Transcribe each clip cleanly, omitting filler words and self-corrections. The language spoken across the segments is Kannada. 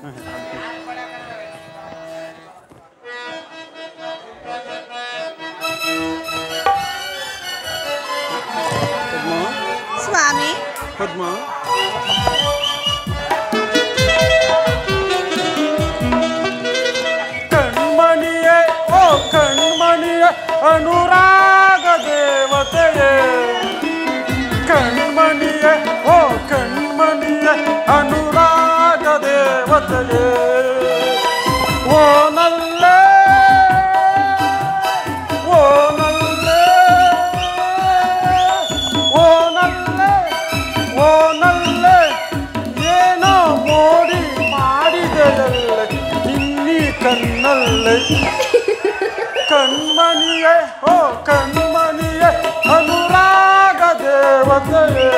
ಸ್ವಾಮಿ ಪದ್ಮ, ಕಣ್ಮಣಿಯೇ ಓ ಕಣ್ಮಣಿಯೇ ಅನುರಾಗ ದೇವತೆಯೇ, ಕಣ್ಮಣಿಯೇ ಓ ಕಣ್ಮಣಿಯೇ ಅನುರಾಗ ದೇವತೆಯೇ, ಓ ನಲ್ಲೇ ಓ ನಲ್ಲೇ ಓ ನಲ್ಲೇ ಓ ನಲ್ಲೇ, ಏನೋ ಮೋಡಿ ಮಾಡಿದೆಯಲ್ಲೇ ಇನ್ನೀ ಕಣ್ಣಲ್ಲೇ, ಕಣ್ಮಣಿಯೇ ಓ ಕಣ್ಮಣಿಯೇ ಅನುರಾಗ ದೇವತೆಯೇ,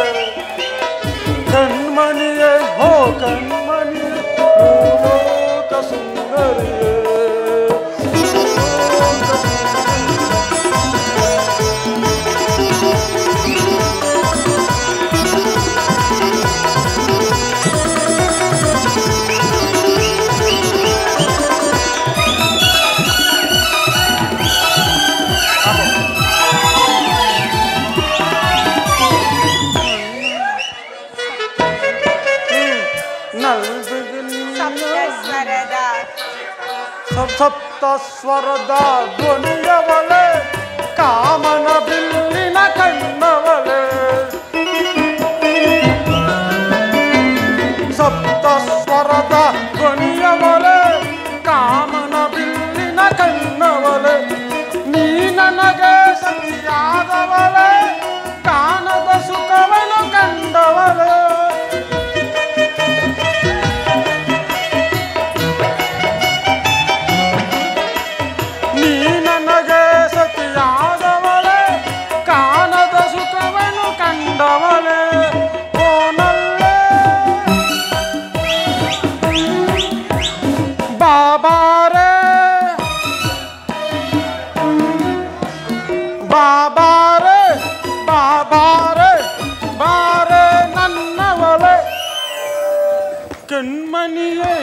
ಕಣ್ಮಣಿಯೇ ಓ ಕಣ್ಮಣಿಯೇ ಲೋಕ ಸುಂದರಿಯೇ. ಸಪ್ತ ಸ್ವರದ ಧ್ವನಿಯವಳೆ, ಕಾಮನ ಬಿಲ್ಲಿನ ಕಣ್ಣವಳೆ, ಸಪ್ತ ಸ್ವರದ ಧ್ವನಿಯವಳೆ, ಕಾಮನ ಬಿಲ್ಲಿನ ಕಣ್ಣವಳೆ, ನೀ ನನಗೆ ಸತಿಯಾದವಳೆ, ಕಾಣದ ಸುಖವನ್ನು ಕಂಡವಳೆ, ಸತಿಯಾದವಳೆ, ಕಾಣದ ಸುಖವನ್ನು ಕಂಡವಳೆ, ಓ ನಲ್ಲೇ ಬಾಬಾರೇ ಬಾಬಾರೇ ಬಾಬಾರೇ ಬಾರೇ ನನ್ನವಳೆ, ಕಣ್ಮಣಿಯೇ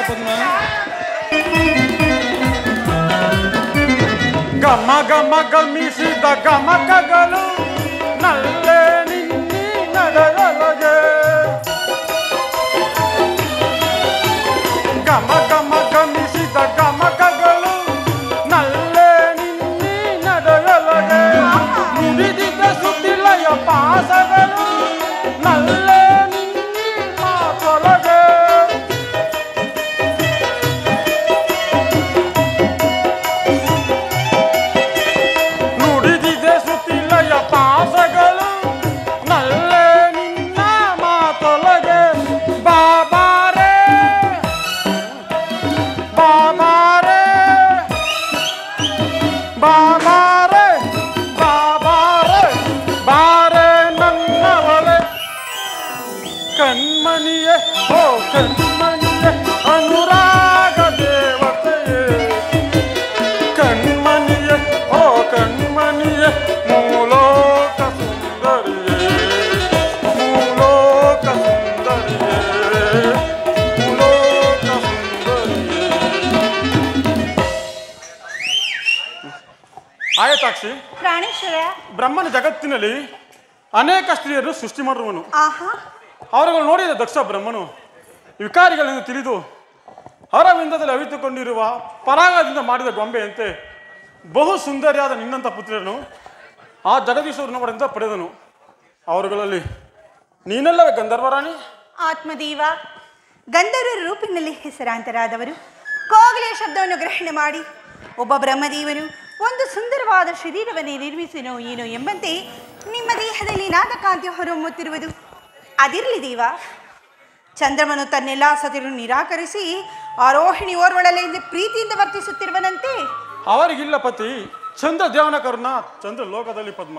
ಪದ್ಮ. ಗಮ ಗಮ ಗಮಿಸಿದ ಗಮಕಗಳು ನಲ್ಲೇ ನಿನ್ನಿ ನಡೆಯೊಳಗೆ, ಗಮ ಗಮ ಗಮಿಸಿದ ಗಮಕಗಳು ನಲ್ಲೇ ನಿನ್ನಿ ನಡೆಯೊಳಗೆ, ನುಡಿದಿದ್ದ ಸುತ್ತಿಲಯ ಪಾಸಗಳು ನಲ್ಲೇ ನಿನ್ನಿ ಮಾತೊಳಗೆ, ಪಾಸಗಳು ನಲ್ಲೇ ನಿನ್ನ ಮಾತೊಳಗೆ, ಬಾಬಾರೇ ಬಾಬಾರೇ ಬಾಬಾರೇ ಬಾಬಾರೇ ಬಾರೇ ನನ್ನವಳೆ, ಕಣ್ಮಣಿಯೇ ಓ ಕಣ್ಮಣಿಯೇ ಅನುರಾಗ ದೇವತೆಯೇ, ಕಣ್ಮಣಿಯೇ ಓ ಕಣ್ಮಣಿಯೇ ಮೂಲೋಕ ಸುಂದರಿಯೇ, ಮೂಲೋಕ ಸುಂದರಿಯೇ, ಮೂಲೋಕ ಸುಂದರಿಯೇ. ಆಯತಾಕ್ಷಿ, ಪ್ರಾಣೇಶ್ವರ, ಬ್ರಹ್ಮನ ಜಗತ್ತಿನಲ್ಲಿ ಅನೇಕ ಸ್ತ್ರೀಯರು ಸೃಷ್ಟಿ ಮಾಡುವನು. ಆಹಾ, ಅವರುಗಳು ನೋಡಿದ ದಕ್ಷ ಬ್ರಹ್ಮನು ವಿಕಾರಿಗಳೆಂದು ತಿಳಿದು ಹರವಿಂದದಲ್ಲಿ ಅವಿತುಕೊಂಡಿರುವ ಪರಾಗದಿಂದ ಮಾಡಿದ ಗೊಂಬೆಯಂತೆ ಬಹು ಸುಂದರಿಯಾದ ನಿನ್ನಂಥ ಪುತ್ರನು ಆ ಜಗದೀಶ್ವರನವರಿಂದ ಪಡೆದನು. ಅವರುಗಳಲ್ಲಿ ನೀನೆಲ್ಲವೇ ಗಂಧರ್ವರಾಣಿ? ಆತ್ಮದೇವ, ಗಂಧರ್ವ ರೂಪಿನಲ್ಲಿ ಹೆಸರಾಂತರಾದವರು ಕೋಗಿಲೆಯ ಶಬ್ದವನ್ನು ಗ್ರಹಣ ಮಾಡಿ ಒಬ್ಬ ಬ್ರಹ್ಮದೇವನು ಒಂದು ಸುಂದರವಾದ ಶರೀರವನ್ನೇ ನಿರ್ಮಿಸಿನೋ ಏನೋ ಎಂಬಂತೆ ನಿಮ್ಮ ದೇಹದಲ್ಲಿ ನಾದಕಾಂತಿ ಹೊರಹೊಮ್ಮುತ್ತಿರುವುದು. ಅದಿರಲಿ ದೇವ, ಚಂದ್ರಮನು ತನ್ನೆಲ್ಲ ಸತಿರು ನಿರಾಕರಿಸಿ ಆರೋಹಿಣಿ ಓರ್ವಳಲೆಂದು ಪ್ರೀತಿಯಿಂದ ವರ್ತಿಸುತ್ತಿರುವನಂತೆ. ಅವರಿಗಿಲ್ಲ ಪತಿ, ಚಂದ್ರ ದೇವನ ಕರುಣ ಚಂದ್ರ ಲೋಕದಲ್ಲಿ ಪದ್ಮ.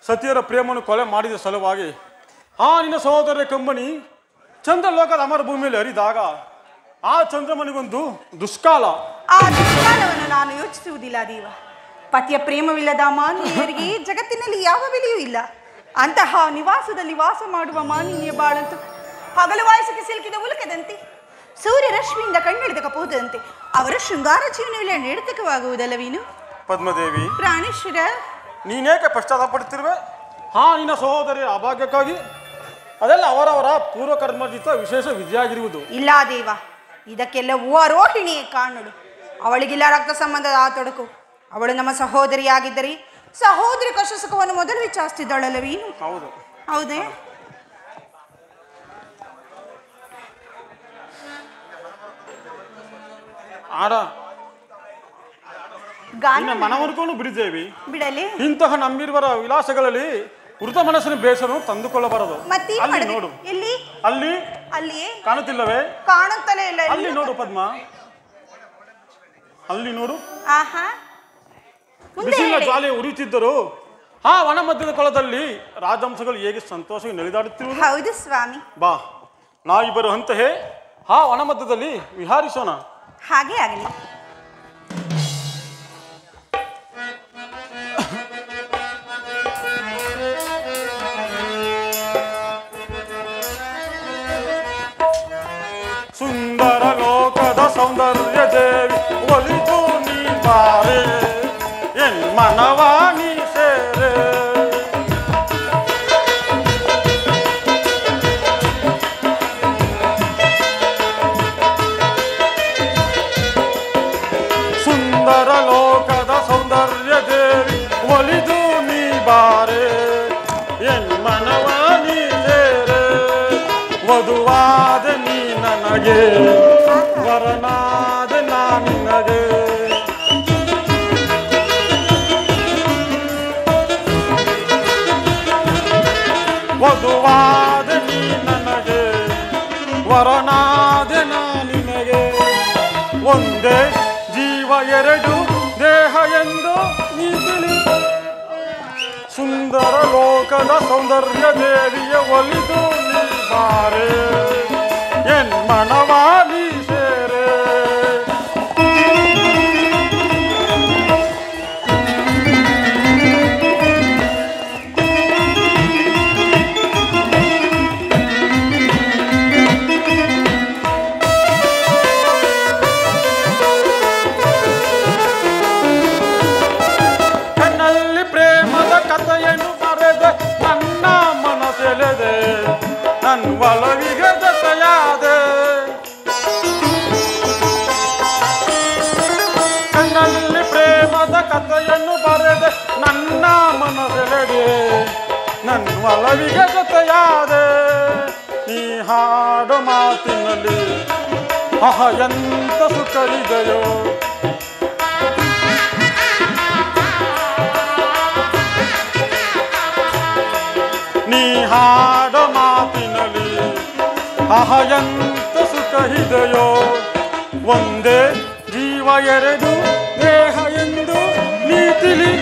ಸತಿಯರ ಪ್ರೇಮವನ್ನು ಕೊಲೆ ಮಾಡಿದ ಸಲುವಾಗಿ ಆ ನಿನ್ನ ಸಹೋದರ ಕಂಬನಿ ಚಂದ್ರಲೋಕದ ಅಮರ ಭೂಮಿಯಲ್ಲಿ ಹರಿದಾಗ ಆ ಚಂದ್ರಮನಿಗೊಂದು ದುಷ್ಕಾಲ. ಆ ದುಷ್ಕಾಲವನ್ನು ನಾನು ಯೋಚಿಸುವುದಿಲ್ಲ ದೇವ. ಪತಿಯ ಪ್ರೇಮವಿಲ್ಲದ ಮಾನವೀಯರಿಗೆ ಜಗತ್ತಿನಲ್ಲಿ ಯಾವ ಬೆಲೆಯೂ ಇಲ್ಲ. ಅಂತಹ ನಿವಾಸದಲ್ಲಿ ವಾಸ ಮಾಡುವ ಮಾನವೀಯ ಬಾಳಂತೂ ಹಗಲು ವಾಯಸಕ್ಕೆ ಸಿಲುಕಿದ ಉಲಕದಂತೆ, ಸೂರ್ಯ ರಶ್ಮಿಯಿಂದ ಕಣ್ಣಿಡಿದ ಕಪೋದಂತೆ ಅವರ ಶೃಂಗಾರ ಜೀವನವಿಲ್ಲ ನಿರತಕವಾಗುವುದಲ್ಲವೇನು? ಪದ್ಮದೇವಿ, ಪ್ರಾಣೇಶ್ವರ, ನೀನೇಕೆ ಪಶ್ಚಾತ್ತಾಪ ಪಡುತ್ತಿರುವೆ? ನಿನ್ನ ಸಹೋದರಿಯ ಅಭಾಗ್ಯಕ್ಕಾಗಿ ಅದೆಲ್ಲ ಅವರವರ ಪೂರ್ವಕರ್ಮಜಿತ ವಿಶೇಷ ವಿಧಿಯಾಗಿರುವುದು. ಇಲ್ಲ ದೇವ, ಇದಕ್ಕೆಲ್ಲವೂ ಆರೋಹಿಣಿಯೇ ಕಾರಣಳು. ಅವಳಿಗಿಲ್ಲ ರಕ್ತ ಸಂಬಂಧದ ಆ ತೊಡಕು. ಅವಳು ನಮ್ಮ ಸಹೋದರಿಯಾಗಿದ್ದರೆ ಸಹೋದರಿ ಕಷ್ಟ ಸುಖವನ್ನು ಮೊದಲು ವಿಚಾರಿಸ್ತಿದ್ದಳಲ್ಲವೇನು? ಹೌದು. ಹೌದೇ? ಮನವರ್ಕೊಂಡು ಬಿಡಿದ್ದೇವಿ. ಬಿಡಲಿ. ಇಂತಹ ನಮ್ಮಿರುವರ ವಿಲಾಸಗಳಲ್ಲಿ ವೃತ ಮನಸ್ಸಿನ ಬೇಸರನ್ನು ತಂದುಕೊಳ್ಳಬಾರದು. ಅಲ್ಲಿ ನೋಡು. ಎಲ್ಲಿ? ಅಲ್ಲಿ. ಅಲ್ಲಿಯೇ ಕಾಣುತ್ತಿಲ್ಲವೇ? ಕಾಣುತ್ತಲೇ ಇಲ್ಲ. ಅಲ್ಲಿ ನೋಡು ಪದ್ಮ, ಅಲ್ಲಿ ನೋಡು. ಆಹಾ, ಬಿಸಿಲ ಜ್ವಾಲೆ ಉರಿಯುತ್ತಿದ್ದರು ಆ ವನ ಮಧ್ಯದ ಕೊಳದಲ್ಲಿ ರಾಜಹಂಸಗಳು ಹೇಗೆ ಸಂತೋಷವಾಗಿ ನಲಿದಾಡುತ್ತಿರುವುದು. ಹೌದು ಸ್ವಾಮಿ. ಬಾ, ನಾವಿಬ್ಬರು ಅಂತೆಯೇ ಆ ವನ ಮಧ್ಯದಲ್ಲಿ ವಿಹಾರಿಸೋಣ. ಹಾಗೆ ಆಗಲಿ. ಸುಂದರ ಲೋಕದ ಸೌಂದರ್ಯ ದೇವಿ ಒಲಿದು ನೀ ಬಾರೆ, ಎನ್ ಮನವಾ ನೀ ಸೇರೆ. ಸುಂದರ ಲೋಕದ ಸೌಂದರ್ಯ ದೇವಿ ಒಲಿದು ನೀ ಬಾರೆ, ಎನ್ ಮನವಾ ನೀ ಸೇರೆ. ವಧುವಾದ ನೀ ನನಗೆ, ವರನಾದ ನಾ ನಿನಗೆ. ವಧುವಾದ ನೀ ನನಗೆ, ವರನಾದ ನಾ ನಿನಗೆ. ಒಂದೇ ಜೀವ ಎರಡು ದೇಹ ಎಂದು ನೀ ತಿಳಿ. ಸುಂದರ ಲೋಕದ ಸೌಂದರ್ಯ ದೇವಿಯ ಒಲಿದು ನೀ ಬಾರೆ, ಎನ್ ಮನವಾ ನೀ ಸೇರೆ. ಕಣ್ಣಲ್ಲಿ ಪ್ರೇಮದ ಕಥೆಯನ್ನು ಬರೆದೆ ನನ್ನ ಮನಸೆಳೆದೆ, ನನ್ನ ಒಲವಿಗೆ ಜೊತೆಯಾದೆ. ಕಣ್ಣಲ್ಲಿ ಪ್ರೇಮದ ಕಥೆಯನ್ನು ಬರೆದೆ ನನ್ನ ಮನಸೆಳೆದೆ, ನನ್ನ ಒಲವಿಗೆ ಜೊತೆಯಾದೆ. ನೀ ಹಾಡು ಮಾತಿನಲ್ಲಿ ಎಂತ ಸುಖ ಇದೆಯೋ. ನೀ ಹಾಡ ಮಾತಿನಲ್ಲಿ ಎಂತ ಸುಖ ಇದೆಯೋ. ಒಂದೇ ಜೀವ ಎರಡು ದೇಹ ಎಂದು ನೀ ತಿಳಿ.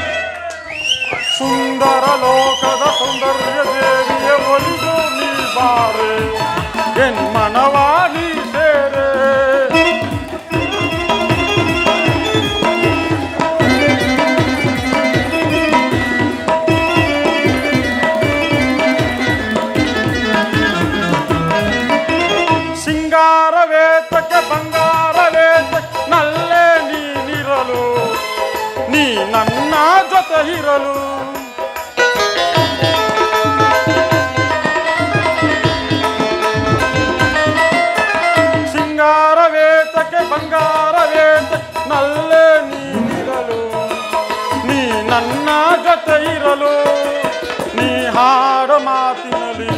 ಸುಂದರ ಲೋಕದ ಸೌಂದರ್ಯ ದೇವಿಯ ಒಲಿದು ನೀ ಬಾರೆ, ಎನ್ ಮನವಾ ನೀ ಸೇರೆ. ಸಿಂಗಾರವೇತಕ್ಕೆ ಬಂಗಾರವೇತಕ್ಕೆ ನಲ್ಲೇ ನೀನಿರಲು, ನೀ ನನ್ನ ಜೊತೆ ಇರಲು. ಸಿಂಗಾರವೇತಕ್ಕೆ ಬಂಗಾರವೇತಕ್ಕೆ ನಲ್ಲೇ ನೀನಿರಲು, ನೀ ನನ್ನ ಜೊತೆ ಇರಲು. ನೀ ಹಾಡ ಮಾತಿನಲ್ಲಿ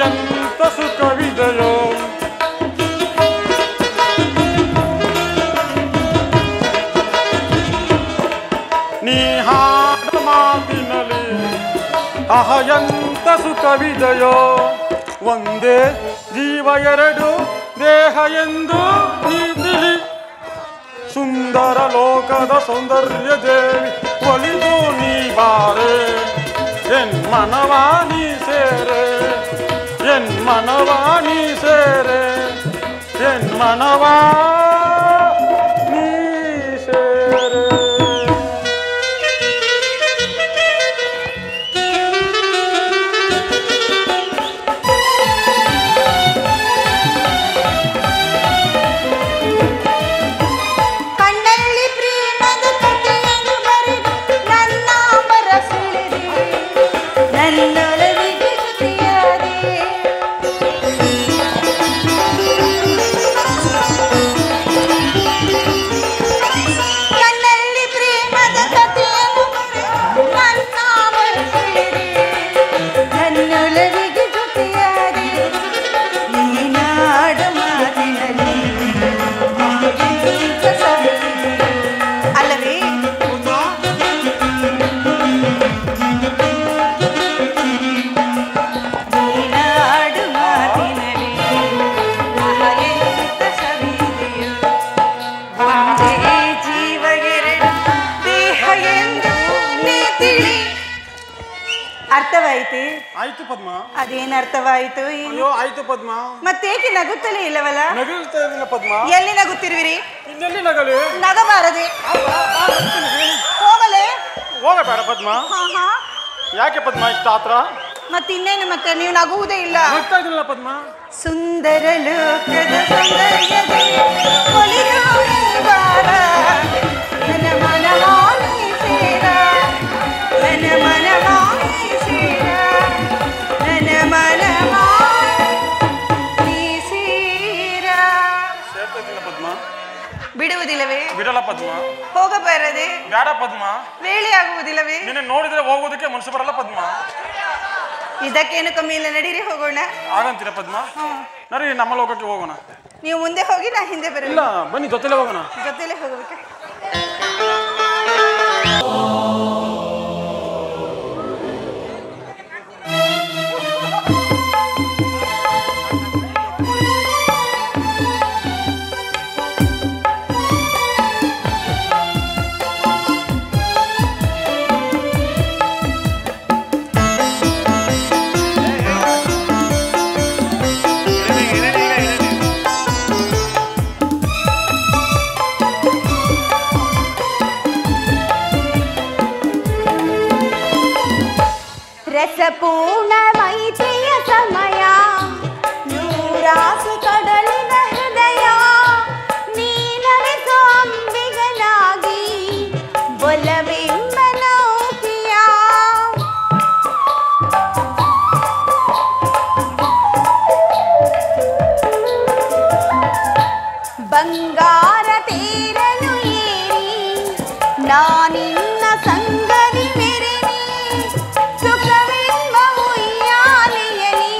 ಎಂತ ಸುಖವಿದೆಯೋ. ನೀ ಹಾಡ ಮಾತಿನಲ್ಲಿ ಎಂತ ಸುಖವಿದೆಯೋ. ಒಂದೇ ಜೀವ ಎರಡು ದೇಹ ಎಂದು ನೀ ತಿಳಿ. ಸುಂದರ ಲೋಕದ ಸೌಂದರ್ಯ ದೇವಿ ಒಲಿದು ನೀ ಬಾರೆ, ಎನ್ ಮನವಾಣಿ ಸೇರೆ ಎನ್ ಮನವಾಣಿ ಸೇರೆ ಎನ್ ಮನವಾ ನೀ ಸೇರೆ. ಅರ್ಥವಾಯಿತು? ಆಯ್ತು ಪದ್ಮ. ಅದೇನ್ ಅರ್ಥವಾಯಿತು? ಅಯ್ಯೋ ಆಯ್ತು ಪದ್ಮ. ಮತ್ತೇಕೆ ನಗುತ್ತಲೇ ಇಲ್ಲವಲ್ಲ? ನಗುತ್ತಾ ಇದ್ದೀನಿ ಪದ್ಮ. ಎಲ್ಲಿ ನಗುತ್ತಿರುವಿರಿ? ಇನ್ನೆಲ್ಲಿ ನಗಲಿ? ನಗಬಾರದೆ. ಹೋಗಲೇ? ಹೋಗಬೇಡ ಪದ್ಮ. ಯಾಕೆ ಪದ್ಮ ಇಷ್ಟ ಆತ್ರ? ಮತ್ತಿನ್ನೇನು ಮತ್ತೆ ನೀವು ನಗುವುದೇ ಇಲ್ಲ. ನಗ್ತಾ ಇದ್ದಿಲ್ಲ ಪದ್ಮ. ಸುಂದರ ಲೋಕದ ಸೌಂದರ್ಯದ ಒಲಿದು ಬಾರ ನನ್ನ ಮನವಾಣಿ ಸೇರ ನನ್ನ ಮನವಾಣಿ ಸೇರ ನನ್ನ ಮನವಾಣಿ ಸೇರ. ಸೇರ್ತಿಲ್ಲ ಪದ್ಮ. ಬಿಡುವುದಿಲ್ಲವೇ? ಬಿಡಲ್ಲ ಪದ್ಮ. ಹೋಗಬಾರದೆ? ಬೇಡ ಪದ್ಮ. ವೇಳೆ ಆಗುವುದಿಲ್ಲವೇ? ನಿನ್ನ ನೋಡಿದ್ರೆ ಹೋಗೋದಕ್ಕೆ ಮನಸ್ಸು ಬರಲ್ಲ ಪದ್ಮ. ಇದಕ್ಕೇನು ಕಮ್ಮಿ ಇಲ್ಲ, ನಡೀರಿ ಹೋಗೋಣ. ಆಗಂತೀರ ಪದ್ಮ? ನಡಿ ನಮ್ಮ ಲೋಕಕ್ಕೆ ಹೋಗೋಣ. ನೀವು ಮುಂದೆ ಹೋಗಿ ನಾ ಹಿಂದೆ ಬರಲ್ಲ. ಇಲ್ಲ ಬನ್ನಿ ಜೊತೆಲೇ ಹೋಗೋಣ. ಜೊತೆಲೇ ಹೋಗಬೇಕು. ರಸಪೂರ್ಣ ಮೈತ್ರಿಯ ಸಮಯ, ನೂರಾಸು ಕಡಲಿನ ಹೃದಯ, ನೀನವಿಸೋ ಅಂಬಿಗನಾಗಿ ಒಲವೆಂಬ ನೌಕೆಯ. ಬಂಗಾರ ತೇರನು ಏರಿ ನಾನಿನ್ನ ಸಂಗದಿ ಮೆರೆನಿ, ಸುಖವೆಂಬ ಉಯ್ಯಾಲೆಯಲಿ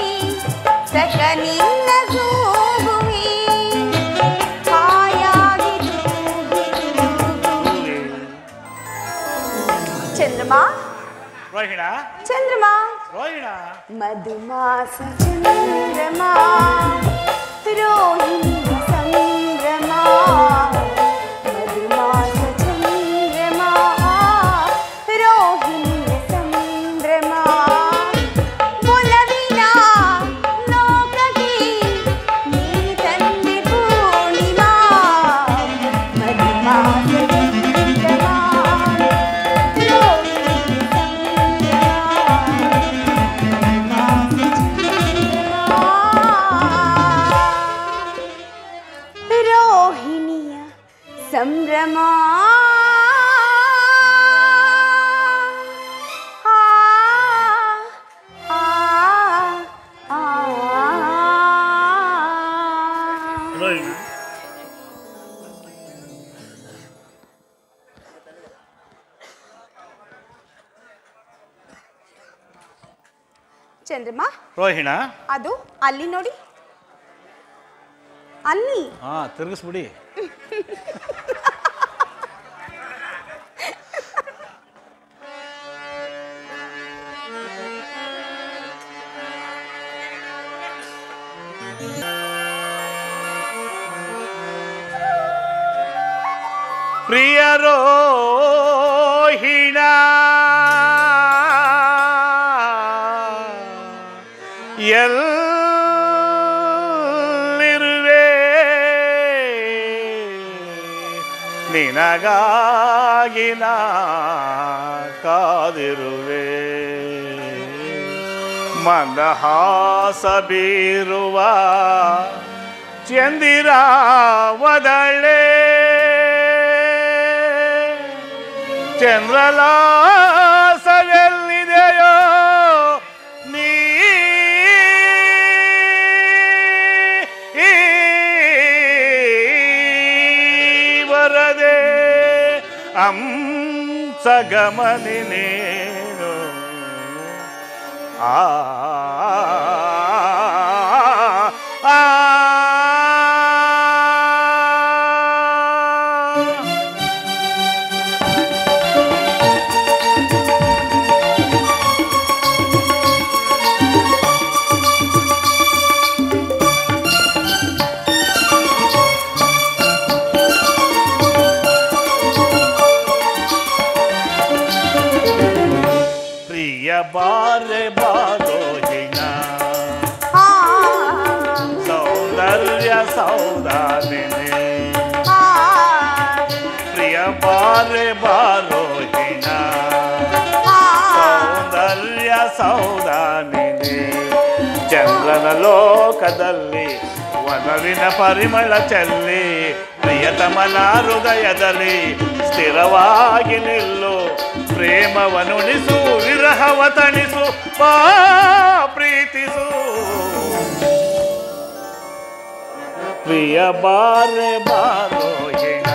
ಸಕ ನಿನ್ನ ಸೂಗುವೆ, ಹಾಯಾಗಿ ಚಂದ್ರಮ ರೋಹಿಣ ಚಂದ್ರಮ ರೋಹಿಣ ಮಧುಮಾಸ ಚಂದ್ರಮ ರೋಹಿಣಿಯ ಸಂಭ್ರಮ, ಮಧುಮಾಸ ಚಂದ್ರಮ ರೋಹಿಣಿಯ ಸಂಭ್ರಮ, ಒಲವಿನ ಲೋಕಕ್ಕೆ ನೀ ತಂದೆ ಪೂರ್ಣಿಮಾ, ಮಧುಮಾಸ ಚಂದ್ರಮ ರೋಹಿಣಿಯ ಸಂಭ್ರಮ. ರೋಹಿಣ ಚಂದ್ರಮ್ಮ ರೋಹಿಣ ಅದು ಅಲ್ಲಿ ನೋಡಿ, ಅಲ್ಲಿ ತಿರುಗಿಸ್ಬಿಡಿ. ಪ್ರಿಯ ರೋಹಿಣ ಎಲ್ಲಿರುವೆ ನಿನಗಾಗಿ ನಾ ಕಾದಿರುವೆ ಮಂದಹಾಸ ಬೀರುವ ಚಂದಿರಾವದಳೆ ಚಂದ್ರಲಾಸವೆಲ್ಲಿದೆಯೋ ನೀ ಬರದೆ ಅಂಸಗಮನಿ ನೀನು ಆ ಬಾರೆ ಬಾರೋಹಿಣ ಸೌಂದರ್ಯ ಸೌದಾಮಿನಿ ಪ್ರಿಯ ಬಾರೆ ಬಾರೋಹಿಣ ಸೌಂದರ್ಯ ಸೌದಾಮಿನಿ ಚಂದ್ರನ ಲೋಕದಲ್ಲಿ ವನವಿನ ಪರಿಮಳ ಚೆಲ್ಲಿ ಪ್ರಿಯತಮನ ಹೃದಯದಲ್ಲಿ ಸ್ಥಿರವಾಗಿ ನಿಲ್ಲು ಪ್ರೇಮವನುಣಿಸು ವಿರಹವ ತಣಿಸು ಬಾ ಪ್ರೀತಿಸು ಪ್ರಿಯ ಬಾರೆ ಬಾರೋಹಿಣ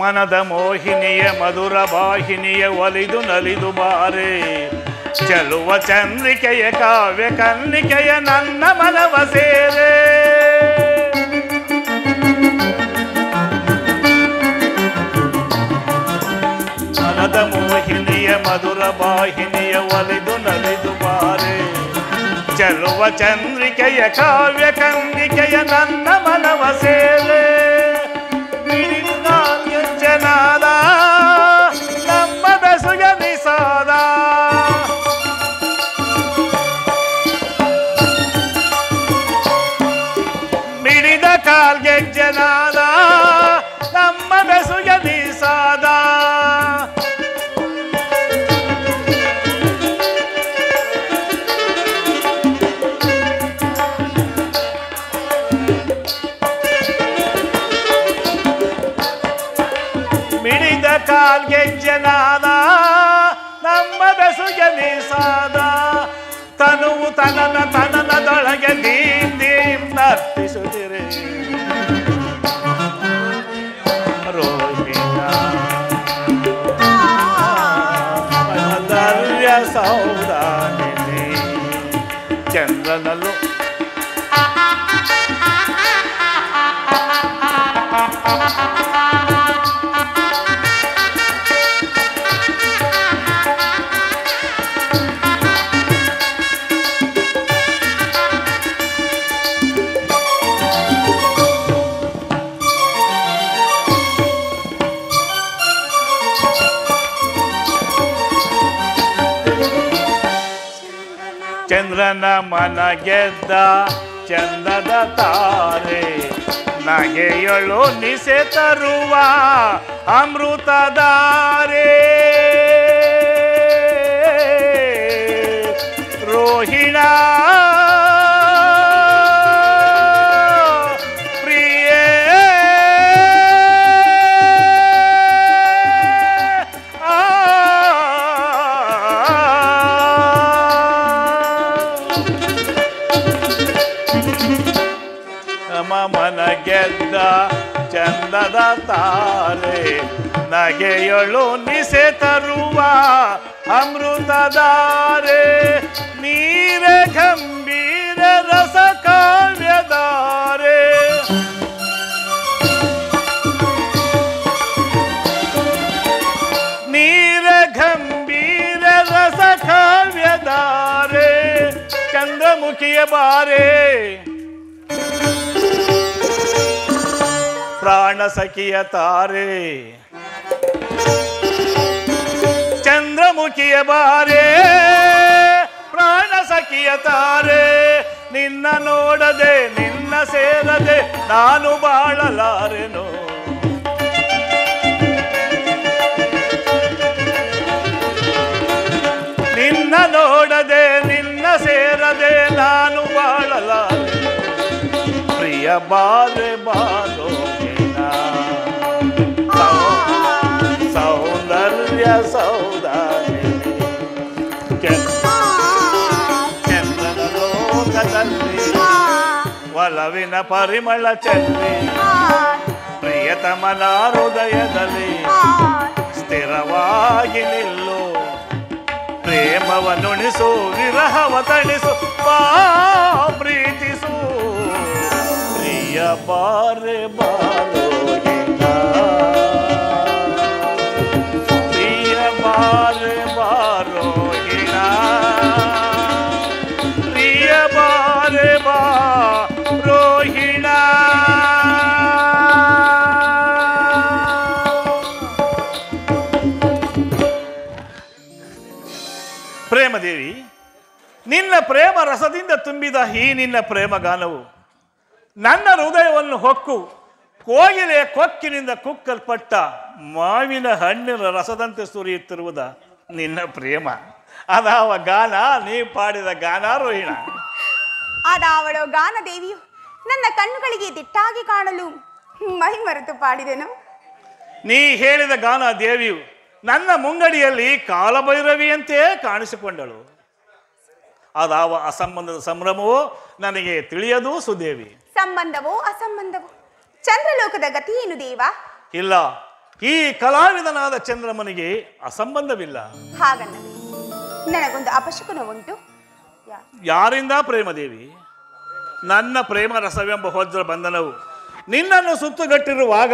ಮನದ ಮೋಹಿನಿಯ ಮಧುರ ವಾಹಿನಿಯ ಒಲಿದು ನಲಿದು ಬಾರೆ ಚೆಲುವ ಚಂದ್ರಿಕೆಯ ಕಾವ್ಯ ಕನ್ನಿಕೆಯ ನನ್ನ ಮನವ ಸೇರೆ ಮನದ ಮೋಹಿನಿಯ ಮಧುರ ವಾಹಿನಿಯ ಒಲಿದು ನಲಿದು ಬಾರೆ ಚೆಲುವ ಚಂದ್ರಿಕೆಯ ಕಾವ್ಯ ಕನ್ನಿಕೆಯ ನನ್ನ ಮನವ ಸೇರೆ ಜನಾದ ನಮ್ಮ ಬೆಸುಗ ನಿಸಾದ ಮಿಡಿದ ಕಾಲ್ಗೆ ಜನಾದ ನಮ್ಮ ಬೆಸುಗ ನಿಸಾದ ಕಾಲ್ಗೆ ಜನಾದ ನಮ್ಮ ಬೆಸುಗೆ ಮೀಸಾದ ತನುವು ತನನದೊಳಗೆ ದೀಂ ದೀಂ ನರ್ತಿಸುತ್ತಿರೆ ರೋಹಿಣ ಸೌಂದರ್ಯ ಸೌದಾಮಿನಿ ಚಂದ್ರನಲ್ಲೂ ಚಂದ್ರನ ಮನ ಗೆದ್ದ ಚಂದದ ತಾರೆ ನಗೆಯೊಳು ನಿಸೆ ತರುವ ಅಮೃತಧಾರೆ ರೋಹಿಣ ಮನ ಗೆದ್ದ ಚಂದದ ತಾರೆ ನಗೆಯೊಳು ನಿಸೆ ತರುವ ಅಮೃತಧಾರೆ ನೀರ ಗಂಭೀರ ತಾರೆ ಚಂದ್ರಮುಖಿಯ ಬಾರೆ ಪ್ರಾಣ ಸಖಿಯ ತಾರೆ ಚಂದ್ರಮುಖಿಯ ಬಾರೆ ಪ್ರಾಣ ಸಖಿಯ ತಾರೆ ನಿನ್ನ ನೋಡದೆ ನಿನ್ನ ಸೇರದೆ ನಾನು ಬಾಳಲಾರೆನು ನಿನ್ನ ನೋಡದೆ ನಿನ್ನ ಸೇರದೆ ನಾನು ಬಾಳಲಾರೆನು ಪ್ರಿಯ ಬಾರೆ ಬಾಲೋ ಸೌಂದರ್ಯ ಸೌದಾಮಿನಿ ಚಂದ್ರನ ಲೋಕದಲ್ಲಿ ಒಲವಿನ ಪರಿಮಳ ಚೆಲ್ಲಿ ಪ್ರಿಯತಮನ ಹೃದಯದಲ್ಲಿ ಸ್ಥಿರವಾಗಿ ನಿಲ್ಲು ಪ್ರೇಮವನ್ನುಣಿಸು ವಿರಹವ ತಣಿಸು ಪ್ರೀತಿಸು ಪ್ರಿಯ ಬಾರೆ ಬಾರೋ ಬಾರೆ ಬಾರೋ ಹಿಣ ಪ್ರಿಯ ಬಾರೆ ಬಾರೋ ಹಿಣ ಪ್ರೇಮದೇವಿ ನಿನ್ನ ಪ್ರೇಮ ರಸದಿಂದ ತುಂಬಿದ ಈ ನಿನ್ನ ಪ್ರೇಮ ಗಾನವು ನನ್ನ ಹೃದಯವನ್ನು ಹೊಕ್ಕು ಕೋಗಿಲೆಯ ಕೊಕ್ಕಿನಿಂದ ಕುಕ್ಕಲ್ಪಟ್ಟ ಮಾವಿನ ಹಣ್ಣಿನ ರಸದಂತೆ ಸುರಿಯುತ್ತಿರುವುದ ನಿನ್ನ ಪ್ರೇಮ ಅದಾವ ಗಾನ ನೀ ಪಾಡಿದ ಗಾನ ರೋಹಿಣ ಅದಾವಳೋ ಗಾನ ದೇವಿಯು ನನ್ನ ಕಣ್ಣುಗಳಿಗೆ ದಿಟ್ಟಾಗಿ ಕಾಣಲು ಮೈ ಮರೆತು ಪಾಡಿದೆನು. ನೀ ಹೇಳಿದ ಗಾನ ದೇವಿಯು ನನ್ನ ಮುಂಗಡಿಯಲ್ಲಿ ಕಾಲಭೈರವಿಯಂತೆಯೇ ಕಾಣಿಸಿಕೊಂಡಳು. ಅದಾವ ಅಸಂಬಂಧದ ಸಂಭ್ರಮವೋ ನನಗೆ ತಿಳಿಯದು ಸುದೇವಿ. ಸಂಬಂಧವೋ ಅಸಂಬಂಧವೋ ಚಂದ್ರಲೋಕದ ಗತಿ ಏನು ದೇವ? ಇಲ್ಲ, ಈ ಕಲಾವಿದನಾದ ಚಂದ್ರಮನಿಗೆ ಅಸಂಬಂಧವಿಲ್ಲ. ಹಾಗನ್ನದೆ ನನಗೊಂದು ಅಪಶಕುನ ಉಂಟು. ಯಾರಿಂದ ಪ್ರೇಮದೇವಿ? ನನ್ನ ಪ್ರೇಮ ರಸವೆಂಬ ವಜ್ರ ಬಂಧನವು ನಿನ್ನನ್ನು ಸುತ್ತುಗಟ್ಟಿರುವಾಗ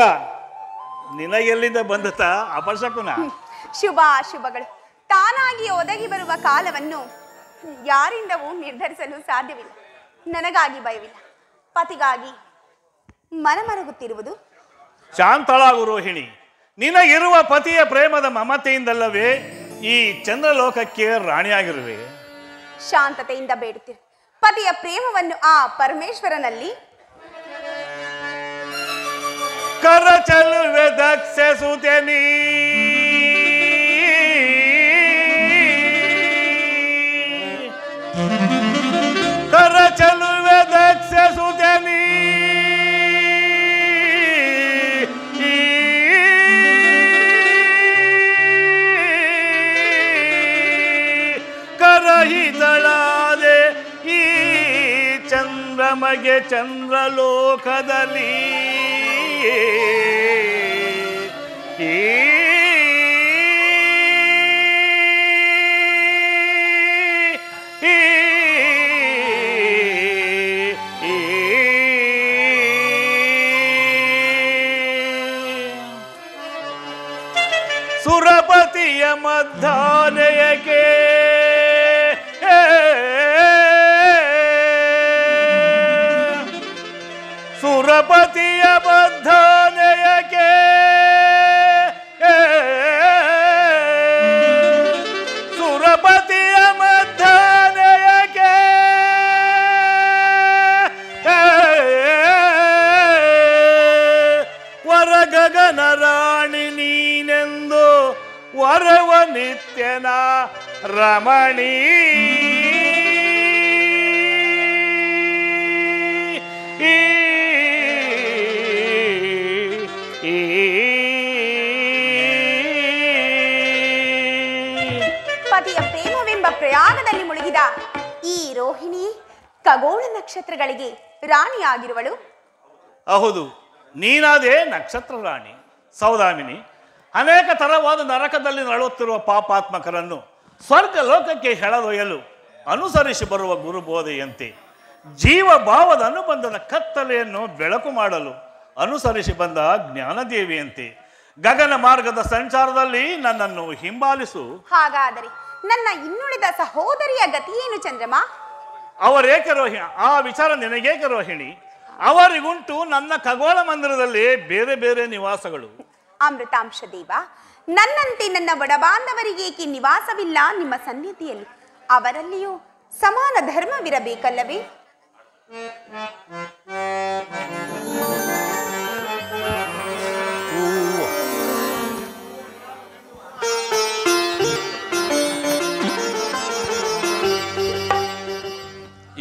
ನಿನಗೆಲ್ಲಿಂದ ಬಂದತ ಅಪಶಕುನ? ಶುಭಾಶುಭಗಳು ತಾನಾಗಿ ಒದಗಿ ಬರುವ ಕಾಲವನ್ನು ಯಾರಿಂದವೂ ನಿರ್ಧರಿಸಲು ಸಾಧ್ಯವಿಲ್ಲ. ನನಗಾಗಿ ಭಯವಿಲ್ಲ, ಪತಿಗಾಗಿ ಮನಮರಗುತ್ತಿರುವುದು. ಶಾಂತಳಾಗು ರೋಹಿಣಿ. ನಿನಗಿರುವ ಪತಿಯ ಪ್ರೇಮದ ಮಮತೆಯಿಂದಲ್ಲವೇ ಈ ಚಂದ್ರಲೋಕಕ್ಕೆ ರಾಣಿಯಾಗಿರುವೆ. ಶಾಂತತೆಯಿಂದ ಬೇಡುತ್ತಿರು ಪತಿಯ ಪ್ರೇಮವನ್ನು ಆ ಪರಮೇಶ್ವರನಲ್ಲಿ. ಕರ ಚಲುವೆ ದಕ್ಷ ಸುತೆನಿ ಕರ ಚಲುವೆ ದಕ್ಷ ಸುತೆನಿ ಕರಹಿತಳಾದೆ ಈ ಚಂದ್ರಮಗೆ ಚಂದ್ರಲೋಕದಲ್ಲಿ ಸುರಪತಿಯ ಮಧ್ಯಾಹ್ನಯಕ್ಕೆ ಸುರಪತಿಯ ಮಧ್ಯಾಹ್ನಯಕ್ಕೆ ಸುರಪತಿಯ ಮಧ್ಯಾಹ್ನಯಕ್ಕೆ ವರ ಗಗನ ರಾಣಿ ನೀನೆಂದು ವರವ ನಿತ್ಯನ ರಮಣೀ ಪತಿಯ ಪ್ರೇಮವೆಂಬ ಪ್ರಯಾಗದಲ್ಲಿ ಮುಳುಗಿದ ಈ ರೋಹಿಣಿ ಖಗೋಳ ನಕ್ಷತ್ರಗಳಿಗೆ ರಾಣಿಯಾಗಿರುವಳು. ಹೌದು, ನೀನಾದೇ ನಕ್ಷತ್ರ ರಾಣಿ ಸೌದಾಮಿನಿ. ಅನೇಕ ತರವಾದ ನರಕದಲ್ಲಿ ನರಳುತ್ತಿರುವ ಪಾಪಾತ್ಮಕರನ್ನು ಸ್ವರ್ಗ ಲೋಕಕ್ಕೆ ಎಳೆದೊಯ್ಯಲು ಅನುಸರಿಸಿ ಬರುವ ಗುರುಬೋಧೆಯಂತೆ ಜೀವ ಭಾವದ ಅನುಬಂಧದ ಕತ್ತಲೆಯನ್ನು ಬೆಳಕು ಮಾಡಲು ಅನುಸರಿಸಿ ಬಂದ ಜ್ಞಾನದೇವಿಯಂತೆ ಗಗನ ಮಾರ್ಗದ ಸಂಚಾರದಲ್ಲಿ ನನ್ನನ್ನು ಹಿಂಬಾಲಿಸು. ಹಾಗಾದರೆ ನನ್ನ ಇನ್ನುಳಿದ ಸಹೋದರಿಯ ಗತಿ ಏನು ಚಂದ್ರಮ? ಅವರೇಕೆ ರೋಹಿಣಿ? ಆ ವಿಚಾರ ನಿನಗೇಕೆ ರೋಹಿಣಿ? ಅವರಿಗುಂಟು ನನ್ನ ಖಗೋಳ ಮಂದಿರದಲ್ಲಿ ಬೇರೆ ಬೇರೆ ನಿವಾಸಗಳು. ಅಮೃತಾಂಶ ದೇವ, ನನ್ನಂತೆ ನನ್ನ ಬಡಬಾಂಧವರಿಗೇಕೆ ನಿವಾಸವಿಲ್ಲ ನಿಮ್ಮ ಸನ್ನಿಧಿಯಲ್ಲಿ? ಅವರಲ್ಲಿಯೂ ಸಮಾನ ಧರ್ಮವಿರಬೇಕಲ್ಲವೇ?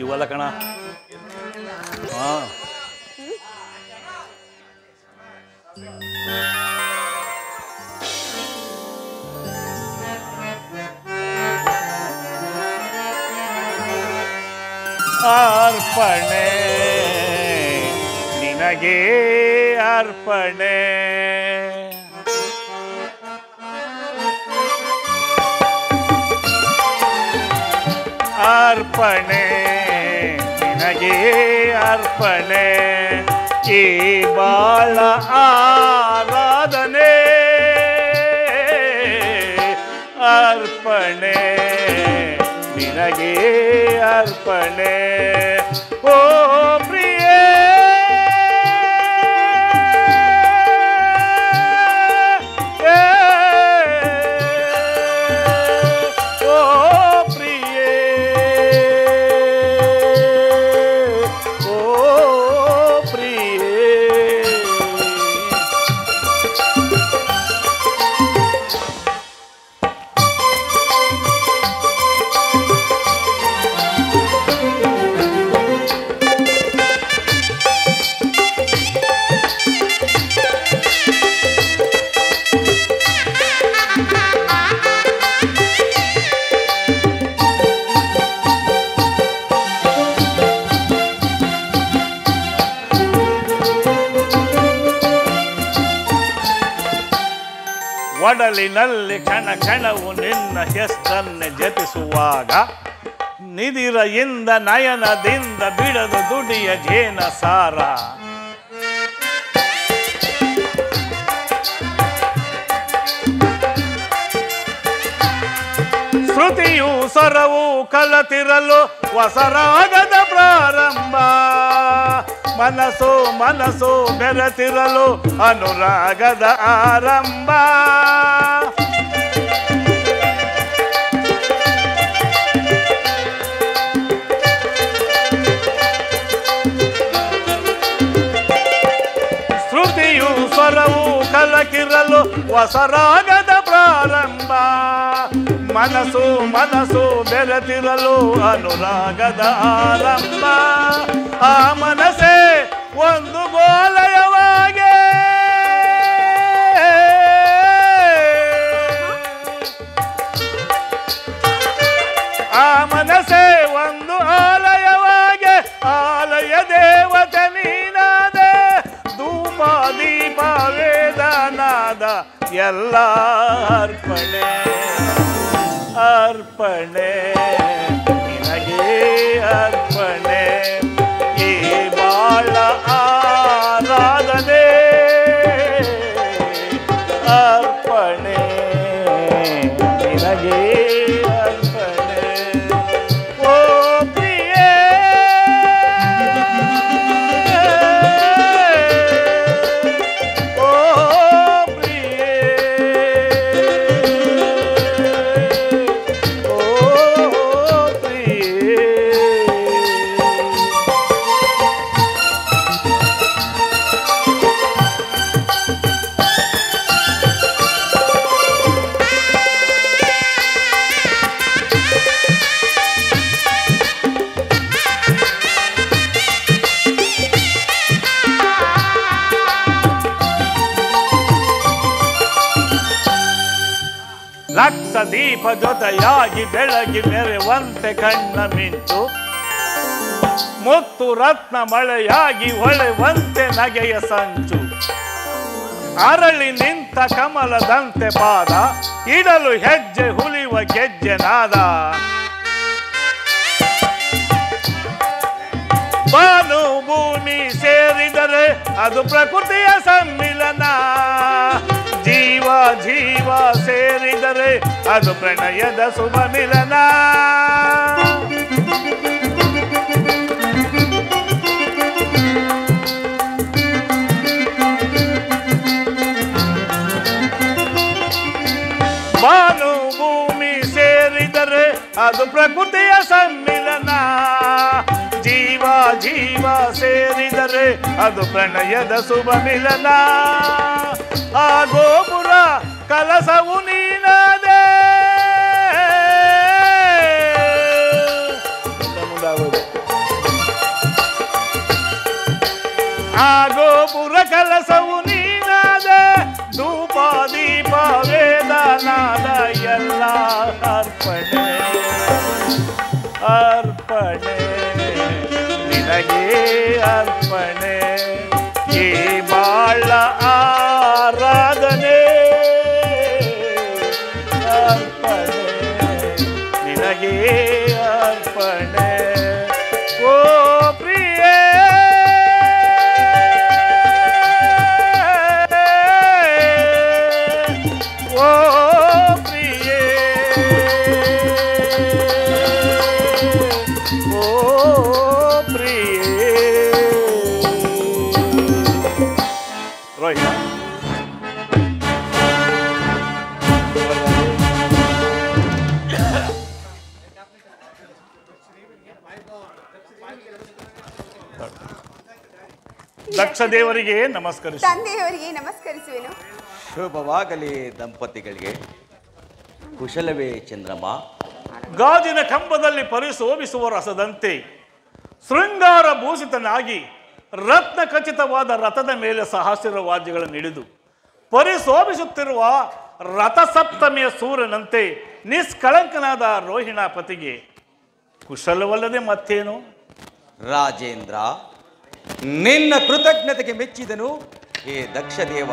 ಇವಲ್ಲ ಕಣ. ಅರ್ಪಣೆ ನಿನಗೆ ಅರ್ಪಣೆ, ಅರ್ಪಣೆ ನಿನಗೆ ಅರ್ಪಣೆ, ಈ ಬಾಳ ಆರಾಧನೆ ಅರ್ಪಣೆ ನಿನಗೆ ಅರ್ಪಣೆ. ಓ ಪ್ರಿಯೇ ಓ ಪ್ರಿಯೇ ಓ ಪ್ರಿಯೇ. ಒಡಲಿನಲ್ಲಿ ಕಣ ಕಣವು ನಿನ್ನ ಹೆಸರನ್ನೇ ಜಪಿಸುವಾಗ, ನಿದಿರೆಯಿಂದ ನಯನದಿಂದ ಬಿಡದು ದುಡಿಯ ಜೇನ ಸಾರ. ಶ್ರುತಿಯು ಸ್ವರವು ಕಲತಿರಲು ಹೊಸರಾಗದ ಪ್ರಾರಂಭ, ಮನಸ್ಸು ಮನಸ್ಸು ಬೆರೆತಿರಲು ಅನುರಾಗದ ಆರಂಭ. ಶ್ರುತಿಯು ಸ್ವರವು ಕಲಕಿರಲು ಹೊಸರಾಗದ ಪ್ರಾರಂಭ, ಮನಸ್ಸು ಮನಸ್ಸು ಬೆರೆತಿರಲು ಅನುರಾಗದ ಆರಂಭ. ಆ ಮನಸ್ಸೇ ಒಂದು ಗೋಲಯವಾಗೆ, ಆ ಮನಸ್ಸೇ ಒಂದು ಆಲಯವಾಗೆ, ಆಲಯ ದೇವತೆ ನೀನಾದೆ, ಧೂಪ ದೀಪ ವೇದನಾದ ಎಲ್ಲ ಅರ್ಪಣೆ ಅರ್ಪಣೆ ನಿನಗೆ ಅರ್ಪಣೆ, ಈ ಬಾಳ ಆರಾಧನೆ ಅರ್ಪಣೆ ನಿನಗೆ ಅರ್ಪಣೆ. ಓ ಪ್ರಿಯೇ ಓ ಪ್ರಿಯೇ ಓ ಪ್ರಿಯೇ. ಲಕ್ಷ ದೀಪ ಜೊತೆಯಾಗಿ ಬೆಳಗಿ ಮೆರೆವಂತೆ ಕಣ್ಣ ಮಿಂಚು, ಮುತ್ತು ರತ್ನ ಮಳೆಯಾಗಿ ಹೊಳೆವಂತೆ ನಗೆಯ ಸಂಚು, ಅರಳಿ ನಿಂತ ಕಮಲದಂತೆ ಪಾದ ಇಡಲು ಹೆಜ್ಜೆ ಹುಲಿವ ಗೆಜ್ಜೆ ನಾದ. ಬಾನು ಭೂಮಿ ಸೇರಿದರೆ ಅದು ಪ್ರಕೃತಿಯ ಸಮ್ಮಿಲನ, ಜೀವ ಜೀವ ಸೇರಿದರೆ ಅದು ಪ್ರಣಯದ ಶುಭ ಮಿಲನ. ಬಾನು ಭೂಮಿ ಸೇರಿದರೆ ಅದು ಪ್ರಕೃತಿಯ ಸಮ್ಮಿಲನ. ಜೀವ ಜೀವ ಸೇರಿದರೆ ಅದು ಪ್ರಣಯದ ಶುಭ ಮಿಲನ. ಆ ಗೋಪುರ ಕಲಸವು ನೀನಾದೆ. ಆ ಗೋಪುರ ಕಲಸವು ನೀನಾದೆ. ಧೂಪ ದೀಪ ವೇದನಾದ ಎಲ್ಲ ಅರ್ಪಣೆ ಅರ್ಪಣೆ ನಿನಗೆ ಅರ್ಪಣೆ. ಈ ಬಾಳ ಆರಾಧನೆ ಅರ್ಪಣೆ ನಿನಗೆ ಅರ್ಪಣೆ. ಓ ಪ್ರಿಯೇ ಓ ಪ್ರಿಯೇ ಓ ಪ್ರಿಯೇ. ರೋಹಿತ್ ದಕ್ಷ ದೇವರಿಗೆ ನಮಸ್ಕರಿಸಿ. ತಂದೆಯವರಿಗೆ ನಮಸ್ಕರಿಸುವೆನು. ಶುಭವಾಗಲಿ ದಂಪತಿಗಳಿಗೆ. ಕುಶಲವೇ ಚಂದ್ರಮ್ಮ? ಗಾಜಿನ ಕಂಬದಲ್ಲಿ ಪರಿಶೋಭಿಸುವ ರಸದಂತೆ ಶೃಂಗಾರ ಭೂಷಿತನಾಗಿ ರತ್ನ ಖಚಿತವಾದ ರಥದ ಮೇಲೆ ಸಹಸ್ರ ವಾದ್ಯಗಳನ್ನು ಹಿಡಿದು ಪರಿಶೋಭಿಸುತ್ತಿರುವ ರಥಸಪ್ತಮಿಯ ಸೂರ್ಯನಂತೆ ನಿಷ್ಕಳಂಕನಾದ ರೋಹಿಣಾಪತಿಗೆ ಕುಶಲವಲ್ಲದೆ ಮತ್ತೇನು? ರಾಜೇಂದ್ರ, ನಿನ್ನ ಕೃತಜ್ಞತೆಗೆ ಮೆಚ್ಚಿದನು ಹೇ ದಕ್ಷ ದೇವ.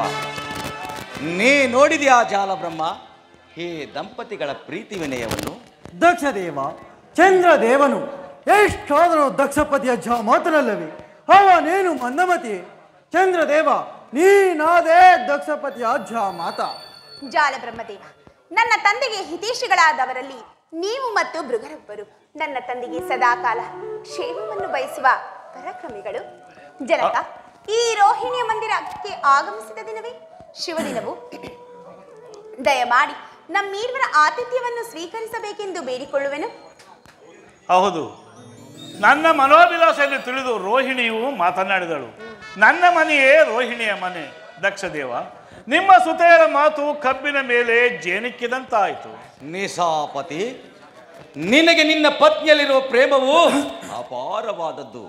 ನೀ ನೋಡಿದ್ಯಾ ಜಾಲಬ್ರಹ್ಮ ಹೇ ದಂಪತಿಗಳ ಪ್ರೀತಿ ವಿನಯವನ್ನು? ದಕ್ಷ ದೇವ, ಚಂದ್ರದೇವನು ಎಷ್ಟಾದರೂ ದಕ್ಷಪತಿಯ ಮಾತನಲ್ಲವೇ? ಅವನೇನು ಮಂದಮತಿ? ಚಂದ್ರದೇವ, ನೀನಾದೇ ದಕ್ಷಪತಿಯ ಮಾತ. ಜಾಲ ಬ್ರಹ್ಮದೇವ, ನನ್ನ ತಂದೆಗೆ ಹಿತೈಷಿಗಳಾದವರಲ್ಲಿ ನೀವು ಮತ್ತು ಭೃಗರೊಬ್ಬರು ನನ್ನ ತಂದೆಗೆ ಸದಾಕಾಲ ಕ್ಷೇಮವನ್ನು ಬಯಸುವ ಪರಾಕ್ರಮಿಗಳು. ಜನಕ, ಈ ರೋಹಿಣಿಯ ಮಂದಿರಕ್ಕೆ ಆಗಮಿಸಿದ ದಿನವೇ ಶಿವದಿನವು. ದಯಮಾಡಿ ನಮ್ಮೀರ್ವರ ಆತಿಥ್ಯವನ್ನು ಸ್ವೀಕರಿಸಬೇಕೆಂದು ಬೇಡಿಕೊಳ್ಳುವೆನು. ಹೌದು, ನನ್ನ ಮನೋಭಿಲಾಷೆಯನ್ನು ತಿಳಿದು ರೋಹಿಣಿಯು ಮಾತನಾಡಿದಳು. ನನ್ನ ಮನೆಯೇ ರೋಹಿಣಿಯ ಮನೆ. ದಕ್ಷದೇವ, ನಿಮ್ಮ ಸುತೆಯರ ಮಾತು ಕಬ್ಬಿನ ಮೇಲೆ ಜೇನಿಕ್ಕಿದಂತಾಯಿತು. ನಿಸಾಪತಿ, ನಿನಗೆ ನಿನ್ನ ಪತ್ನಿಯಲ್ಲಿರುವ ಪ್ರೇಮವು ಅಪಾರವಾದದ್ದು.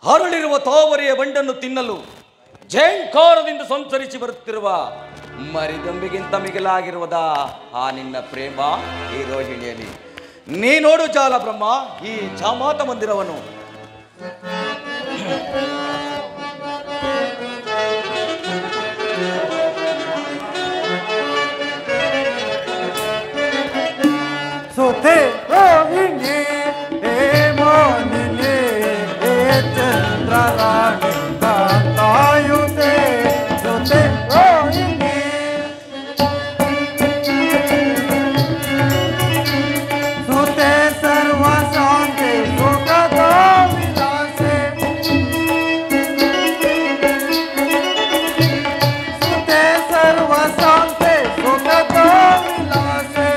ಹರಳಿರುವ ತಾವರೆಯ ಬಂಡನ್ನು ತಿನ್ನಲು ಝೇಂಕಾರದಿಂದ ಸಂಚರಿಸಿ ಬರುತ್ತಿರುವ ಮರಿದಂಬಿಗಿಂತ ಮಿಗಿಲಾಗಿರುವುದ ಆ ನಿನ್ನ ಪ್ರೇಮ ಈ ರೋಹಿಣಿಯಲ್ಲಿ. ನೀ ನೋಡು ಜಾಲ ಬ್ರಹ್ಮ, ಈ ಜಾಮಾತ ಮಂದಿರವನ್ನು. ಸೋತೆ ರೋಹಿಣಿ ಹೇ ಮೋಹಿನಿ ಹೇ ಚಂದ್ರರಾಣಿ ಕಾಯುತೆ. ಸೋತೆ ರೋಹಿಣಿ ಸುತೆ ಸರ್ವ ಶಾಂತಿ ಸುಖದ ವಿಲಾಸೆ. ಸುತೆ ಸರ್ವ ಶಾಂತಿ ಸುಖದ ವಿಲಾಸೆ.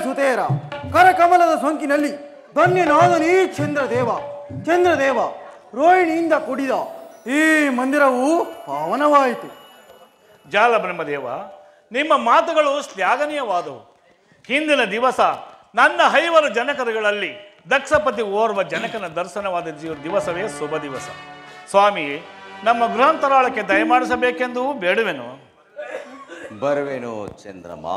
ಸುತೇರ ಕರಕಮಲದ ಸೊಂಕಿನಲ್ಲಿ ಧನ್ಯನಾದನೇ ಚಂದ್ರದೇವ ರೋಹಿಣಿಯಿಂದ ಕುಡಿದ ಈ ಮಂದಿರವು ಪಾವನವಾಯಿತು. ಜಾಲ ಬ್ರಹ್ಮದೇವ, ನಿಮ್ಮ ಮಾತುಗಳು ಶ್ಲಾಘನೀಯವಾದವು. ಹಿಂದಿನ ದಿವಸ ನನ್ನ 5 ಜನಕರುಗಳಲ್ಲಿ ದಕ್ಷಪತಿ ಓರ್ವ ಜನಕನ ದರ್ಶನವಾದ ದಿವಸವೇ ಶುಭ ದಿವಸ. ಸ್ವಾಮಿಯೇ, ನಮ್ಮ ಗೃಹಾಂತರಾಳಕ್ಕೆ ದಯಮಾಡಿಸಬೇಕೆಂದು ಬೇಡುವೆನು. ಬರುವೆನು ಚಂದ್ರಮ್ಮ.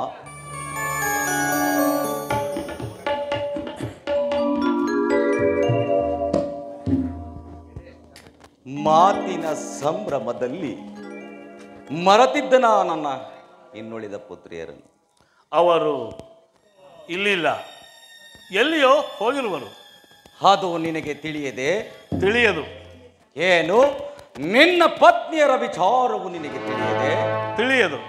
ಮಾತಿನ ಸಂಭ್ರಮದಲ್ಲಿ ಮರೆತಿದ್ದನ ನನ್ನ ಇನ್ನುಳಿದ ಪುತ್ರಿಯರನ್ನು. ಅವರು ಇಲ್ಲಿಲ್ಲ, ಎಲ್ಲಿಯೋ ಹೋಗಿರುವರು. ಅದು ನಿನಗೆ ತಿಳಿಯದೆ? ತಿಳಿಯದು. ಏನು, ನಿನ್ನ ಪತ್ನಿಯರ ವಿಚಾರವು ನಿನಗೆ ತಿಳಿಯದೆ? ತಿಳಿಯದು.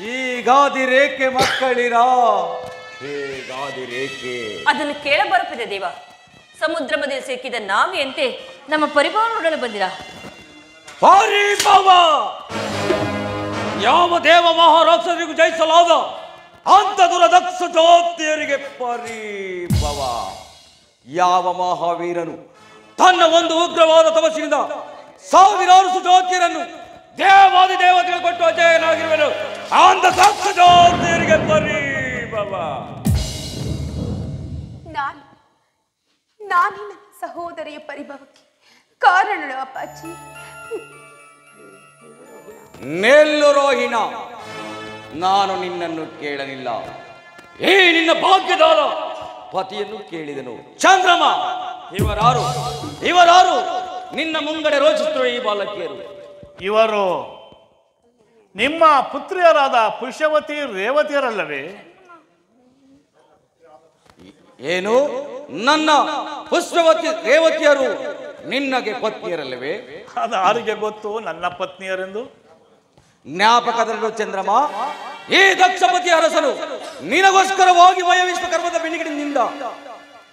ಹೇಗಾದಿರೇಕೆ ಮಕ್ಕಳಿರ, ಹೇಗಾದಿರೇಕೆ? ಅದನ್ನು ಕೇಳಬರುತ್ತಿದೆ ದೇವ. ಸಮುದ್ರ ಮಧ್ಯೆ ಸಿಕ್ಕಿದ ನಾವಿಯಂತೆ ನಮ್ಮ ಪರಿಭವ ನೋಡಲು ಬಂದಿರ. ಪರಿಭವ? ಯಾವ ದೇವ ಮಹಾರಾಕ್ಷಸರಿಗೂ ಜಯಿಸಲಾದ ಅಂತ ದುರದಕ್ಷ ಜ್ಯೋತಿಯರಿಗೆ ಪರಿಭವ? ಯಾವ ಮಹಾವೀರನು ತನ್ನ ಒಂದು ಉಗ್ರವಾದ ತಪಸ್ಸಿನಿಂದ ಸಾವಿರಾರು ಸುಜ್ಯೋತಿಯರನ್ನು ದೇವಾದಿ ದೇವತೆಗಳು ಕೊಟ್ಟು ಅಜಯನಾಗಿರುವನು ಅಂತ ದಕ್ಷ ಜ್ಯೋತಿಯರಿಗೆ ಪರಿಭವ? ನಾನೇ ನನ್ನ ಸಹೋದರಿಯ ಪರಿಭವಕ್ಕೆ ಕಾರಣಳು ಅಪ್ಪಾಜಿ. ನೆಲ್ಲು ರೋಹಿಣ, ನಾನು ನಿನ್ನನ್ನು ಕೇಳಲಿಲ್ಲ, ಈ ನಿನ್ನ ಭಾಗ್ಯದಾದ ಪತಿಯನ್ನು ಕೇಳಿದನು. ಚಂದ್ರಮ, ಇವರಾರು ನಿನ್ನ ಮುಂಗಡೆ ರೋಚಿಸುತ್ತಿರುವ ಈ ಬಾಲಕಿಯರು? ಇವರು ನಿಮ್ಮ ಪುತ್ರಿಯರಾದ ಪುಷ್ಯವತಿ ರೇವತಿಯರಲ್ಲವೇ? ಏನು, ನನ್ನ ಪುಷ್ಪವತಿ ರೇವತಿಯರು ನಿನ್ನಗೆ ಪತ್ನಿಯರಲ್ಲವೇ? ಅದು ಯಾರಿಗೆ ಗೊತ್ತು ನನ್ನ ಪತ್ನಿಯರೆಂದು? ಜ್ಞಾಪಕದಲ್ಲೂ ಚಂದ್ರಮ, ಈ ದಕ್ಷಪತಿ ಅರಸನು ನಿನಗೋಸ್ಕರವಾಗಿ ವಯವಿಶ್ವಕರ್ಮದ ಬೆನ್ನಿಗಿನಿಂದ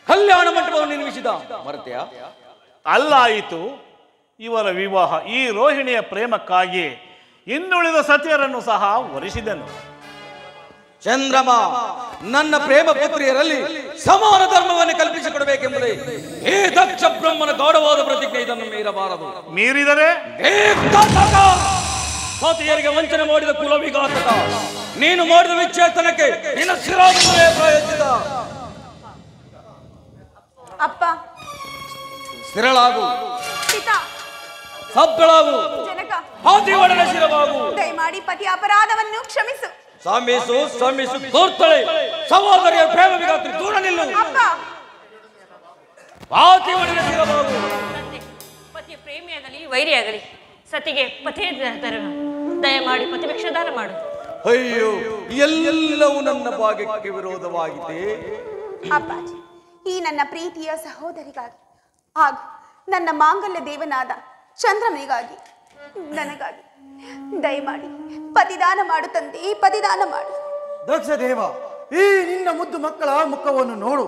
ಕಲ್ಯಾಣ ಮಂಟಪವನ್ನು ನಿರ್ಮಿಸಿದ, ಮರೆತೆಯಾ? ಅಲ್ಲಾಯಿತು, ಇವರ ವಿವಾಹ ಈ ರೋಹಿಣಿಯ ಪ್ರೇಮಕ್ಕಾಗಿ ಇನ್ನುಳಿದ ಸತಿಯರನ್ನು ಸಹ ವರಿಸಿದನು. ಚಂದ್ರಮ, ನನ್ನ ಪ್ರೇಮ ಪುತ್ರಿಯರಲ್ಲಿ ಸಮಾನ ಧರ್ಮವನ್ನು ಕಲ್ಪಿಸಿಕೊಡಬೇಕೆಂಬುದೇ ಈ ದಕ್ಷ ಬ್ರಹ್ಮನ ಗಾಢವಾದ ಪ್ರತಿಜ್ಞೆ. ಇದನ್ನು ಮೀರಬಾರದು. ಮೀರಿದರೆ ಸತಿಯರಿಗೆ ವಂಚನೆ ಮಾಡಿದ ಕುಲವಿಘಾತಕ, ನೀನು ಮಾಡಿದ ವಿಚ್ಛೇದನಕ್ಕೆ ನಿನ್ನ ಶಿರಾಮಣೆ ಪ್ರಯೋಜಿತ. ಅಪ್ಪ, ಸ್ಥಿರಳಾಗು, ಪಿತಾ, ಸಬ್ಬಳಾಗು, ಜನಕ, ಹಾದಿವಡನ ಶಿರವಾಗು. ದಯಮಾಡಿ ಪತಿ ಅಪರಾಧವನ್ನು ಕ್ಷಮಿಸು. ಶ್ರಮಿಸು ಶ್ರಮಿಸು ತೋರ್ತಳೆ ಸಹೋದರಿಯ ಪ್ರೇಮ ವಿಘಾತ್ರಿ, ದೂರ ನಿಲ್ಲು. ಅಪ್ಪ, ಹಾದಿವಡನ ಶಿರವಾಗು. ಪತಿಯ ಪ್ರೇಮಿಯಾಗಲಿ ವೈರಿಯಾಗಲಿ ಸತಿಗೆ ಪತಿಯ ದಯಮಾಡಿ ಪತಿಭಿಕ್ಷಾದಾನ ಮಾಡು. ಅಯ್ಯೋ, ಎಲ್ಲವೂ ನನ್ನ ಭಾಗ್ಯಕ್ಕೆ ವಿರೋಧವಾಗಿದೆ. ಅಪ್ಪಾಜಿ, ಈ ನನ್ನ ಪ್ರೀತಿಯ ಸಹೋದರಿಗಾಗಿ ಹಾಗೂ ನನ್ನ ಮಾಂಗಲ್ಯ ದೇವನಾದ ಚಂದ್ರಮನಿಗಾಗಿ ನನಗಾಗಿ ದಯಮಾಡಿ ಪತಿದಾನ ಮಾಡು ತಂದೆ, ಪತಿದಾನ ಮಾಡು. ದಕ್ಷ ದೇವ, ಈ ನಿನ್ನ ಮುದ್ದು ಮಕ್ಕಳ ಮುಖವನ್ನು ನೋಡು.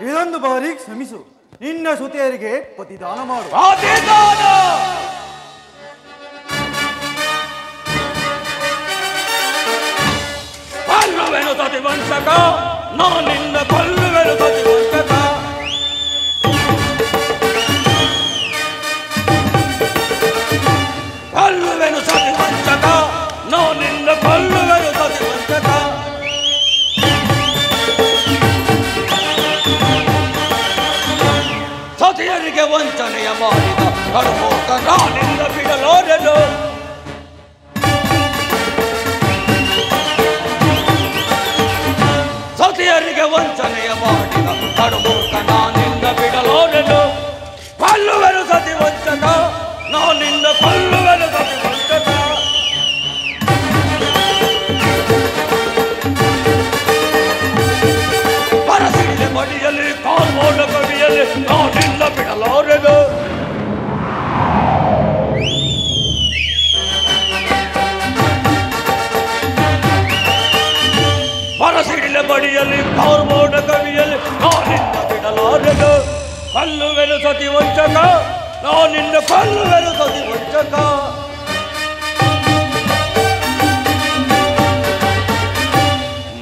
ಇದೊಂದು ಬಾರಿ ಕ್ಷಮಿಸು. ನಿನ್ನ ಸುತೆಯರಿಗೆ ಪತಿದಾನ ಮಾಡು. ಕೊಲ್ಲುವೆನು ಸತಿ ವಂಚಕ, ನಾನಿನ್ನ ಕೊಲ್ಲುವೆನು ಸತಿ ವಂಚಕ. ಕೊಲ್ಲುವೆನು ಸತಿ ವಂಚಕ, ನಾನಿನ್ನ ಕೊಲ್ಲುವೆನು ಸತಿ ವಂಚಕ. ಸತಿಯರಿಗೆ ವಂಚನೆಯ ಮಾಡಿದ ಕಡುಮೂಕ ನಾನಿಂದ ಬಿಡಲಾರೆನು. ಸತಿಯರಿಗೆ ವಂಚನೆಯ ಮಾಡಿದ ಕಡುಮೂಕ ನಾನಿಂದ ಬಿಡಲಾರೆನು. ಕೊಲ್ಲುವೆನು ಸತಿ ವಂಚಕ, ನಾನಿಂದ ಕೊಲ್ಲುವೆನು ಸತಿ ವಂಚಕ. ಪರಸಿಡಿಲೆ ಮಡಿಯಲ್ಲಿ ಕಾಲ್ಮೋಡ ಕವಿಯಲ್ಲಿ ನಾನಿಂದ ಬಿಡಲಾರೆನು. ಪರಸಿಡಿಲೆ ಮಡಿಯಲ್ಲಿ ಕಾಲ್ಮೋಡ ಕವಿಯಲ್ಲಿ ನಾನಿಂದ ಬಿಡಲಾರೆನು. ಕೊಲ್ಲುವೆನು ಸತಿ ವಂಚಕ, ನಾನಿಂದ ಕೊಲ್ಲುವೆನು ಸತಿ ವಂಚಕ.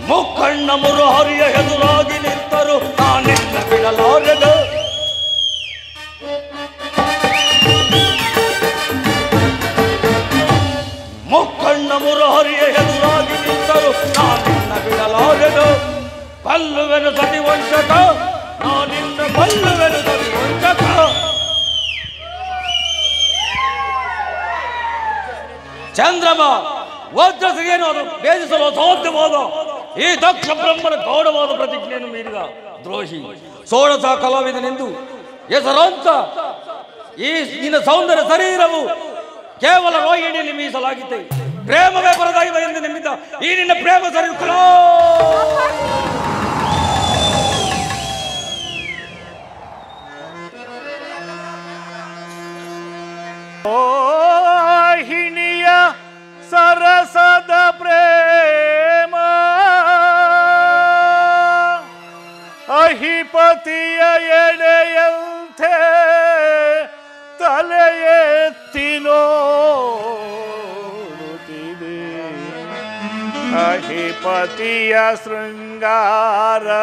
ಮುಖಣ್ಣ ಮುರಹರಿಯ ಎದುರಾಗಿ ನಿಂತರು ನಾನಿಂದ ಬಿಡಲಾರೆನು. ಮುಖಣ್ಣ ಮುರಹರಿಯ ಎದುರಾಗಿ ನಿಂತರು ನಾನಿಂದ ಬಿಡಲಾರೆನು. ಕೊಲ್ಲುವೆನು ಸತಿ ವಂಚಕ, ನಾನಿಂದ ಕೊಲ್ಲುವೆನು ಸತಿ ವಂಚಕ. ಚಂದ್ರಮ, ವಜ್ರಸಿಗೇನು ಅದು ಭೇದಿಸಲು ಅಸಾಧ್ಯವಾದ ಈ ದಕ್ಷ ಬ್ರಹ್ಮನ ಗೌಡವಾದ ಪ್ರತಿಜ್ಞೆಯನ್ನು ಮೀರಿದ ದ್ರೋಹಿ, ಷೋಡಶ ಕಲಾವಿದನೆಂದು ಹೆಸರಾಂತ ಈ ನಿನ್ನ ಸೌಂದರ್ಯ ಶರೀರವು ಕೇವಲ ರೋಹಿಣಿಯಲ್ಲಿ ಮೀಸಲಾಗಿದೆ. ಪ್ರೇಮವೇ ಪರದಾಗಿದೆ ಎಂದು ನಿಮ್ಮಿಂದ ಈ ನಿನ್ನ ಪ್ರೇಮ ಶರೀರ ರೋಹಿಣಿಯ ಸರಸದ ಪ್ರೇಮ ಅಹಿಪತಿಯ ಎಡೆಯಂತೆ ತಲೆ ಎತ್ತಿ ನೋಡುತ್ತಿದೆ. ಅಹಿಪತಿಯ ಶೃಂಗಾರವೇನಿ,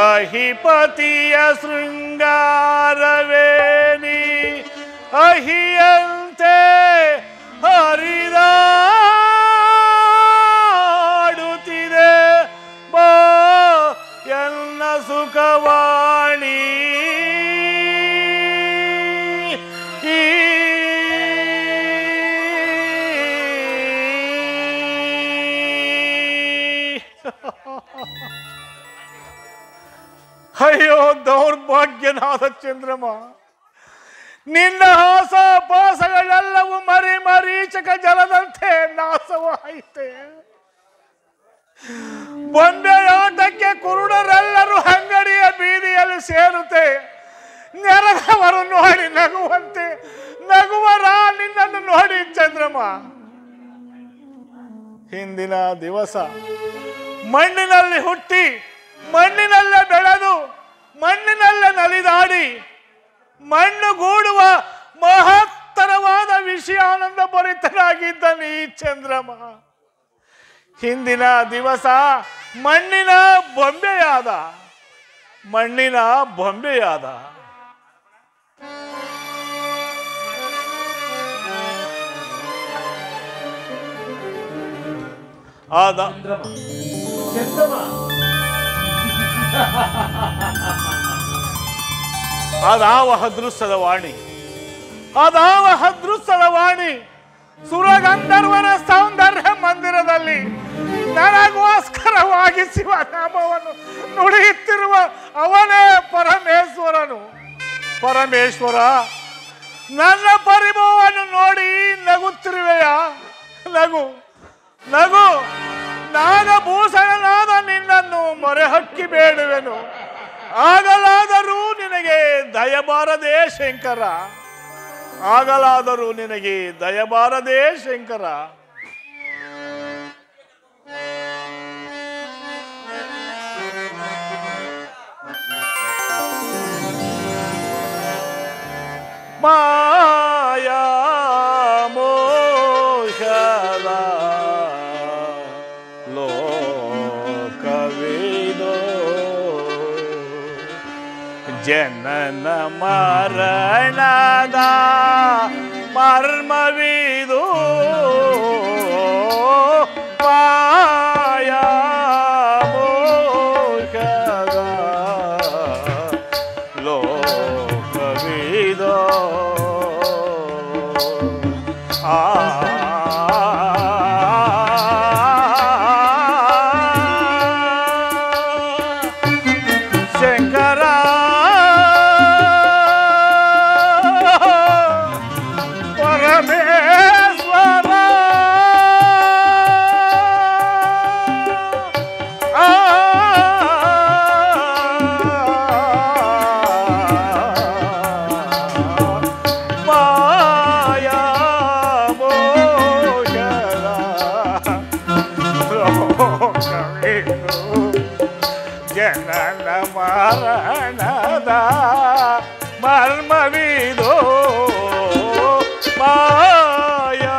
ಅಹಿಪತಿಯ ಶೃಂಗಾರವೇನಿ ಅಹಿಯಂತೆ ಹರಿದಾಡುತ್ತಿದೆ. ಬಾ ಎನ್ನ ಸುಖವಾಣಿ, ಅಯ್ಯೋ ದೌರ್ಭಾಗ್ಯನಾದ ಚಂದ್ರಮ, ನಿನ್ನ ಹಾಸ ಪಾಸಗಳೆಲ್ಲವೂ ಮರೀಚಕ ಜಲದಂತೆ ನಾಶವಾಯಿತೆ. ಬೊಂಬೆಯಾಟಕ್ಕೆ ಕುರುಡರೆಲ್ಲರೂ ಅಂಗಡಿಯ ಬೀದಿಯಲ್ಲಿ ಸೇರುತ್ತೆ. ನೆರೆದವರು ನೋಡಿ ನಗುವಂತೆ ನಗುವರ ನಿನ್ನನ್ನು ನೋಡಿ ಚಂದ್ರಮ. ಹಿಂದಿನ ದಿವಸ ಮಣ್ಣಿನಲ್ಲಿ ಹುಟ್ಟಿ ಮಣ್ಣಿನಲ್ಲೇ ಬೆಳೆದು ಮಣ್ಣಿನಲ್ಲೇ ನಲಿದಾಡಿ ಮಣ್ಣುಗೂಡುವ ಮಹತ್ತರವಾದ ವಿಷಯಾನಂದ ಭರಿತನಾಗಿದ್ದ ನೀ ಚಂದ್ರಮ. ಹಿಂದಿನ ದಿವಸ ಮಣ್ಣಿನ ಬೊಂಬೆಯಾದ ಆದ ಅದಾವ ಹದೃಸ್ಥದ ವಾಣಿ ಸುರಗಂಧರ್ವನ ಸೌಂದರ್ಯ ಮಂದಿರದಲ್ಲಿ ನನಗೋಸ್ಕರವಾಗಿ ಶಿವನಾಮವನ್ನು ನುಡಿಯುತ್ತಿರುವ ಅವನೇ ಪರಮೇಶ್ವರ ನನ್ನ ಪರಿಭವವನ್ನು ನೋಡಿ ನಗುತ್ತಿರುವೆಯಾ? ನಗು ನಾಗಭೂಷಣನಾದ ನಿನ್ನನ್ನು ಮೊರೆಹಕ್ಕಿ ಬೇಡುವೆನು. ಆಗಲಾದರೂ ನಿನಗೆ ದಯಬಾರದೆ ಶಂಕರ. ಮಾಯಾ ಮೋಹದ ಲೋಕವಿದೋ ಜನನ ಮರಣದ ಮರ್ಮವಿದು ಮಾಯಾ ಮೋಹದ ಲೋಕವಿದೋ ಶಂಕರ ಪರಮೇಶ್ವರ ಮಾಯಾ ಮೋಹದ ಜನನ ಮರಣದ ಮರ್ಮವಿದೋ ಮಾಯಾ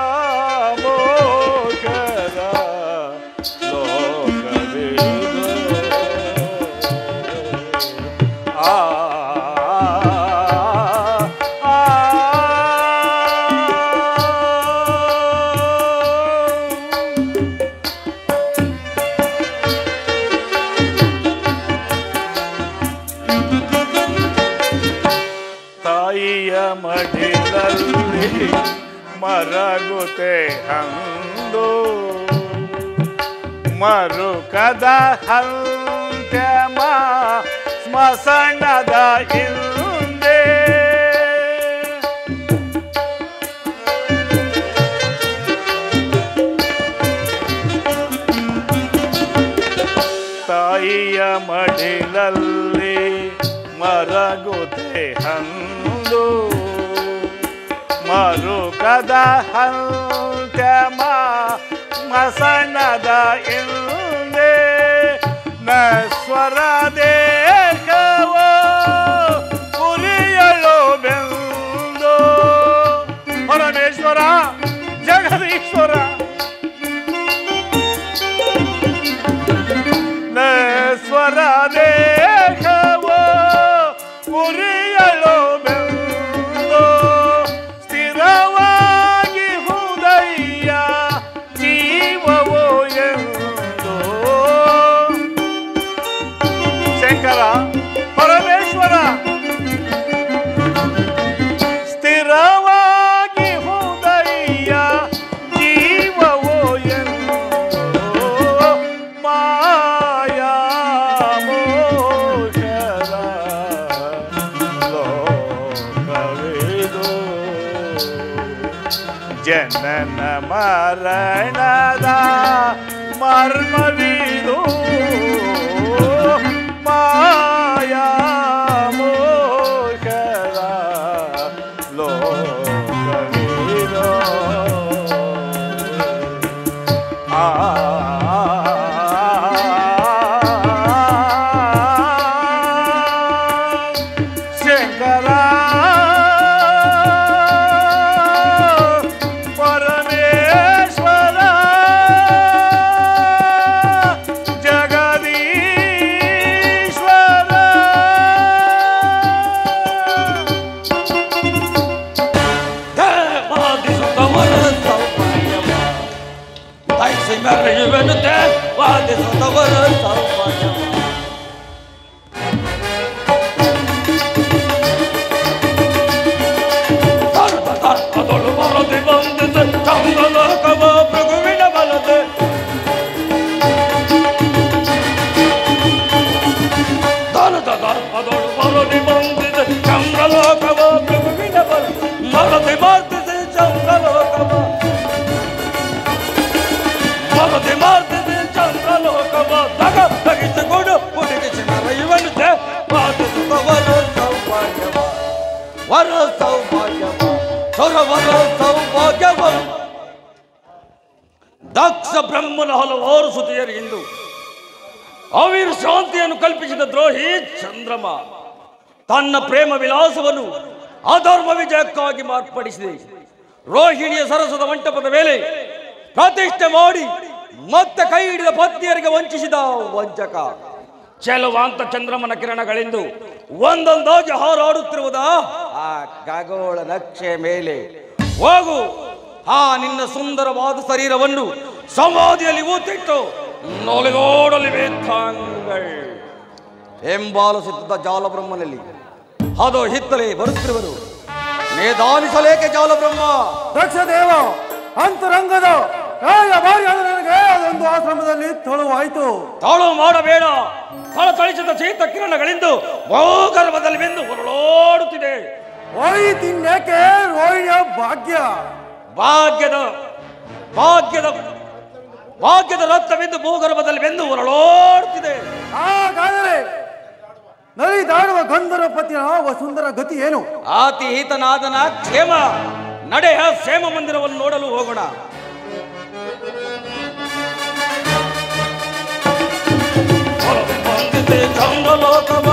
ಮೋಹದ ಲೋಕವಿದೋ ತಾಯಿಯ ಮಡಿಲಲ್ಲಿ ಮರಗುತೆ ಹಂದು ಮರುಕದ ಹಂತ್ಯಮ ಸ್ಮಶಾನದ ಹಿಂದೆ ತಾಯಿಯ ಮಡಿಲಲ್ಲಿ ಮರಗುತೆ ಹಂದು ಮರುಕದ ಹಂತ್ಯಮ ಸ್ಮಶಾನದ ಹಿಂದೆ ನಶ್ವರ ದೇಹವೋ ಉರಿಯಲು ಬೆಂದು ಪರಮೇಶ್ವರ ಜಗದೀಶ್ವರ ನಶ್ವರ ದೇಹವೋ ಉರಿಯಲು ಬೆಂದು ಸ್ಥಿರವಾಗಿ ಹೃದಯ ಜೀವವೋ ಎಂದು ಶಂಕರ ಪರಮೇಶ್ವರ ಸ್ಥಿರವಾಗಿ ಹೃದಯ ಜೀವವೋ ಎಂದು ಮಾಯಾ ಮೋಹದ ಲೋಕವಿದೋ ಜನನ ಮರಣದ ಮರ್ಮವಿದೋ ಮಾಯಾ ಮೋಹದ ಲೋಕವಿದೋ ಶಂಕರ ಪರಮೇಶ್ವರ ಇವೆನುತೆ ವಾದಿಸುತ್ತವರ ಸೌಭಾಗ್ಯ ತರ್ಪದೊಳು ಬರದೆ ಬಂದಿದೆ ಚಂದ್ರಲೋಕವ ಭೃಗುವಿನ ಬಲದೆ ಧನದ ದರ್ಪದೊಳು ಬರದೆ ಬಂದಿದೆ ಚಂದ್ರಲೋಕವ ಭೃಗುವಿನ ಬಲ ಮರದೆ ಮಾಡ್ತಿದೆ ಚಂದ್ರಲೋಕವ ಮರದೆ ಮಾಡ್ತಿದೆ ಚಂದ್ರಲೋಕವ ತಗ ತಗಿಸಿಕೊಂಡು ಹುಡುಗಿಸಿ ಮರೆಯುವನುತೆ ವಾದಿಸುತ್ತವರ ಸೌಭಾಗ್ಯವ ವರ ಸೌಭಾಗ್ಯವ ಸೊರವರ ಸೌಭಾಗ್ಯವ ದಕ್ಷ ಬ್ರಹ್ಮನ ಹಲವಾರು ಸುತಿಯರಿಗಿಂದು ಅವಿರು ಶಾಂತಿಯನ್ನು ಕಲ್ಪಿಸಿದ ದ್ರೋಹಿ ಚಂದ್ರಮ ತನ್ನ ಪ್ರೇಮ ವಿಲಾಸವನ್ನು ಅಧರ್ಮ ವಿಜಯಕ್ಕಾಗಿ ಮಾರ್ಪಡಿಸಿದೆ. ರೋಹಿಣಿಯ ಸರಸದ ಮಂಟಪದ ಮೇಲೆ ಪ್ರತಿಷ್ಠೆ ಮಾಡಿ ಮತ್ತೆ ಕೈ ಹಿಡಿದ ಪತ್ನಿಯರಿಗೆ ವಂಚಿಸಿದ ವಂಚಕ ಚೆಲುವಾಂತ ಚಂದ್ರಮನ ಕಿರಣಗಳೆಂದು ಒಂದೊಂದಾಗಿ ಹಾರಾಡುತ್ತಿರುವುದ ಆ ಖಗೋಳ ನಕ್ಷೆ ಮೇಲೆ ಹೋಗು. ಆ ನಿನ್ನ ಸುಂದರವಾದ ಶರೀರವನ್ನು ಸಮಾಧಿಯಲ್ಲಿ ಊತಿಟ್ಟು ನೋಲಿಗೋಡಲಿವೆ ತಾಂಗಳ್ ಎಂಬಾಲಿಸುತ್ತಿದ್ದ ಜಾಲಬ್ರಹ್ಮನಲ್ಲಿ ಅದು ಹಿತ್ತಲೇ ಬರುತ್ತಿರುವರು. ನೇದಾನಿಸಲೇಕೆ ಜಾಲಬ್ರಹ್ಮ? ದಕ್ಷ ದೇವ ಅಂತರಂಗದ ಬಾರಿ ನನಗೆ ಅದೊಂದು ಆಶ್ರಮದಲ್ಲಿ ತೊಳುವಾಯಿತು. ತಾಳು ಮಾಡಬೇಡ. ಥಳಥಳಿಸಿದ ಶೀತ ಕಿರಣಗಳಿಂದ ಭೂಗರ್ಭದಲ್ಲಿ ಬೆಂದು ಹೊರಳೋಡುತ್ತಿದೆ. ಹೋಯಿತಿನ್ನೇಕೆ ರೋಹಿಣಿಯ ಭಾಗ್ಯ ಭಾಗ್ಯದ ಭಾಗ್ಯದ ಭಾಗ್ಯದ ರಕ್ತವೆಂದು ಭೂಗರ್ಭದಲ್ಲಿ ಬೆಂದು ಹೊರಳೋಡುತ್ತಿದೆ. ಹಾಗಾದರೆ ನಲಿದಾಡುವ ಗಂಧರ್ವ ಪತಿಯ ವಸುಂಧರ ಗತಿ ಏನು? ಆತಿ ಹಿತನಾದನ ಕ್ಷೇಮ. ನಡೆಯ ಕ್ಷೇಮ ಮಂದಿರವನ್ನು ನೋಡಲು ಹೋಗೋಣ. ಬಂದಿದೆ ಚಂದ್ರಲೋಕವ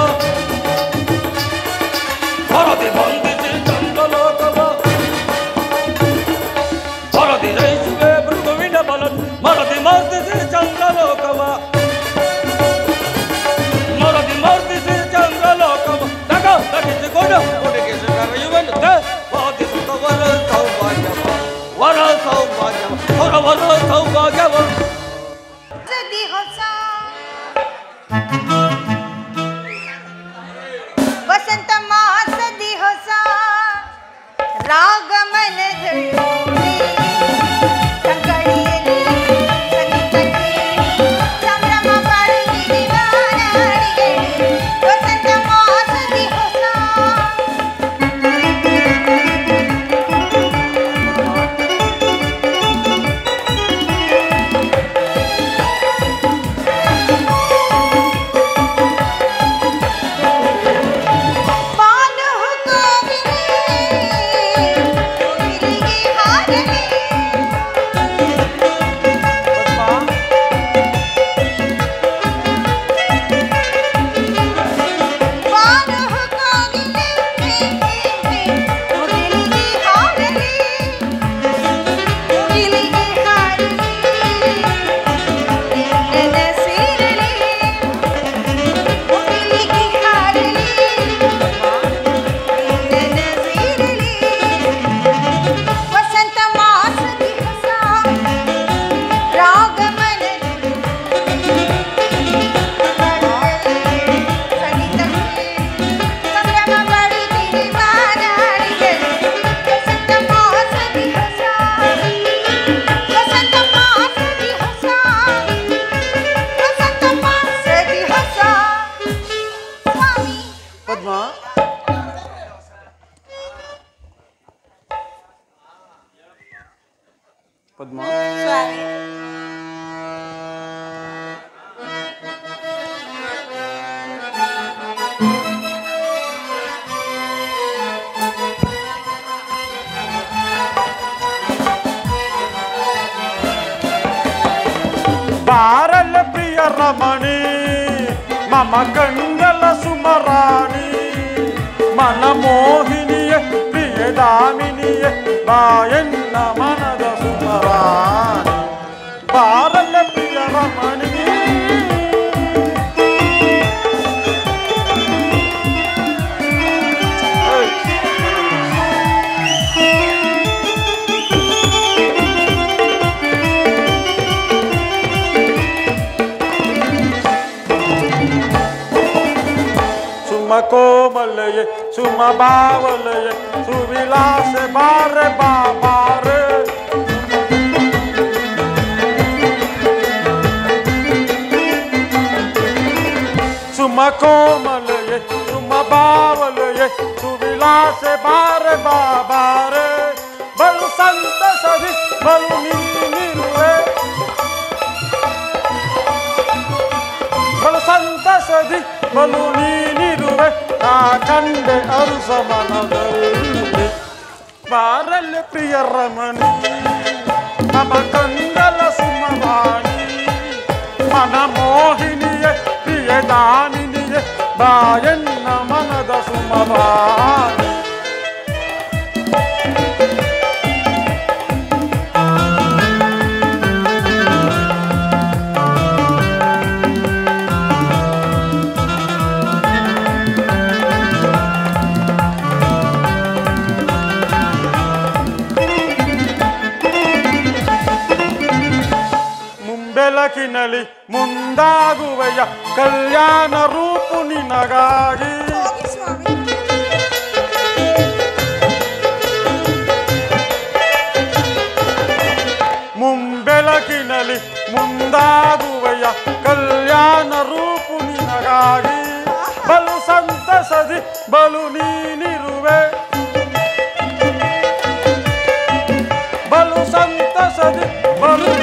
ಹೊರದಿ ಬಂದಿದೆ ಚಂದ್ರಲೋಕವ ಹೊರದಿ ಜಯಿಸುವೆ ಭೃಗುವಿನ ಬಲ ಮರದಿ ಮರ್ದಿದೆ ಚಂದ್ರಲೋಕವ ಮರದಿ ಮರ್ದಿದೆ ಚಂದ್ರಲೋಕವ ತಗ ತಗಿಸಿಕೊಂಡು ಹುಡುಗಿಸಿ ಕರೆಯುವಂತೆ ವಾದಿಸುತ್ತವರ ಸೌಭಾಗ್ಯವ ವರ ಸೌಭಾಗ್ಯವ ಹೊರವರ ಸೌಭಾಗ್ಯವ ವಸಂತ ಮಾಸದಿ ಹೊಸ ರಾಗಮನ ಸಂಕಳಿಯಲ್ಲಿ ಸಂಭ್ರಮ ಪಡುತ್ತಿದೆ ನಾಡಿಗೆ ವಸಂತ ಮಾಸದಿ ಹೊಸ ಪದ್ಮ ಬಾರಲ್ಲ ಪ್ರಿಯ ರಮಣಿ ಮಮ ಕಂಗಲ ಸುಮರಾಣಿ ಮನಮೋಹಿನಿಯ ಪ್ರಿಯದಾಮಿನಿಯ ಬಾಯನ್ನ ಮನದ ಸುಮರಾಣಿ ಬಾರಲ್ಲ ಪ್ರಿಯ ರಮಣಿ ಕೋಮಲೆಯೇ ಸುಮ ಬಾವಲೆಯೇ ಸುವಿಲಾಸೆ ಬಾರೆ ಬಾರೆ ಸುಮ ಕೋಮಲೆಯೇ ಸುಮ ಬಾವಲೆಯೇ ಸುವಿಲಾಸೆ ಬಾರೆ ಬಾರೆ ಬಲು ಸಂತಸದಿ ಬಲು ನೀನಿರುವೆ ಬಲು ಸಂತಸದಿ ಬಲು ನೀನಿರುವೆ ನಾ ಕಂಡೆ ಅರುಸ ಮನದಲ್ಲಿ ಬಾರಲೆ ಪ್ರಿಯ ರಮಣಿ ನಮ ಕಂಗಲ ಸುಮವಾಣಿ ಮನ ಮೋಹಿನಿಯೇ ಪ್ರಿಯ ದಾನಿನಿಯೇ ಬಾಯನ್ನ ಮನದ ಸುಮವಾಣಿ ಬೆಳಕಿನಲ್ಲಿ ಮುಂದಾಗುವೆಯ ಕಲ್ಯಾಣ ರೂಪು ನಿನಗಾಗಿ ಮುಂಬೆಳಕಿನಲ್ಲಿ ಮುಂದಾಗುವೆಯ ಕಲ್ಯಾಣ ರೂಪು ನಿನಗಾಗಿ ಬಲು ಸಂತಸದಿ ಬಲು ನೀನಿರುವೆ ಬಲು ಸಂತಸದಿ ಬಲು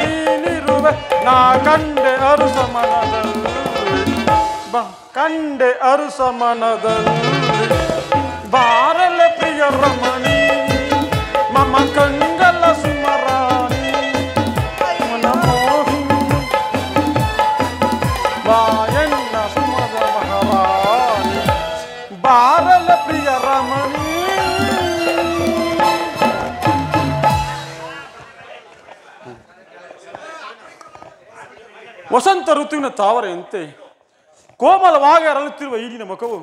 ನಾ ಕಂಡೆ ಅರುಸ ಮನದಲ್ಲಿ ಕಂಡೆ ಅರುಸ ಮನದಲ್ಲಿ ಬಾರಲೆ ಪ್ರಿಯ ರಮಣಿ ಮಮ ಕಂಗಲ ಸುಮರಾಣಿ ಮನ ಮೋಹಿನಿ ಬಾಯಣ್ಣ ಸುಮದ ಮಹಾರಾಣಿ ಬಾರಲೆ ಪ್ರಿಯ ರಮಣಿ ವಸಂತ ಋತುವಿನ ತಾವರೆಯಂತೆ ಕೋಮಲವಾಗಿ ಅರಳುತ್ತಿರುವ ಈಗಿನ ಮುಖವು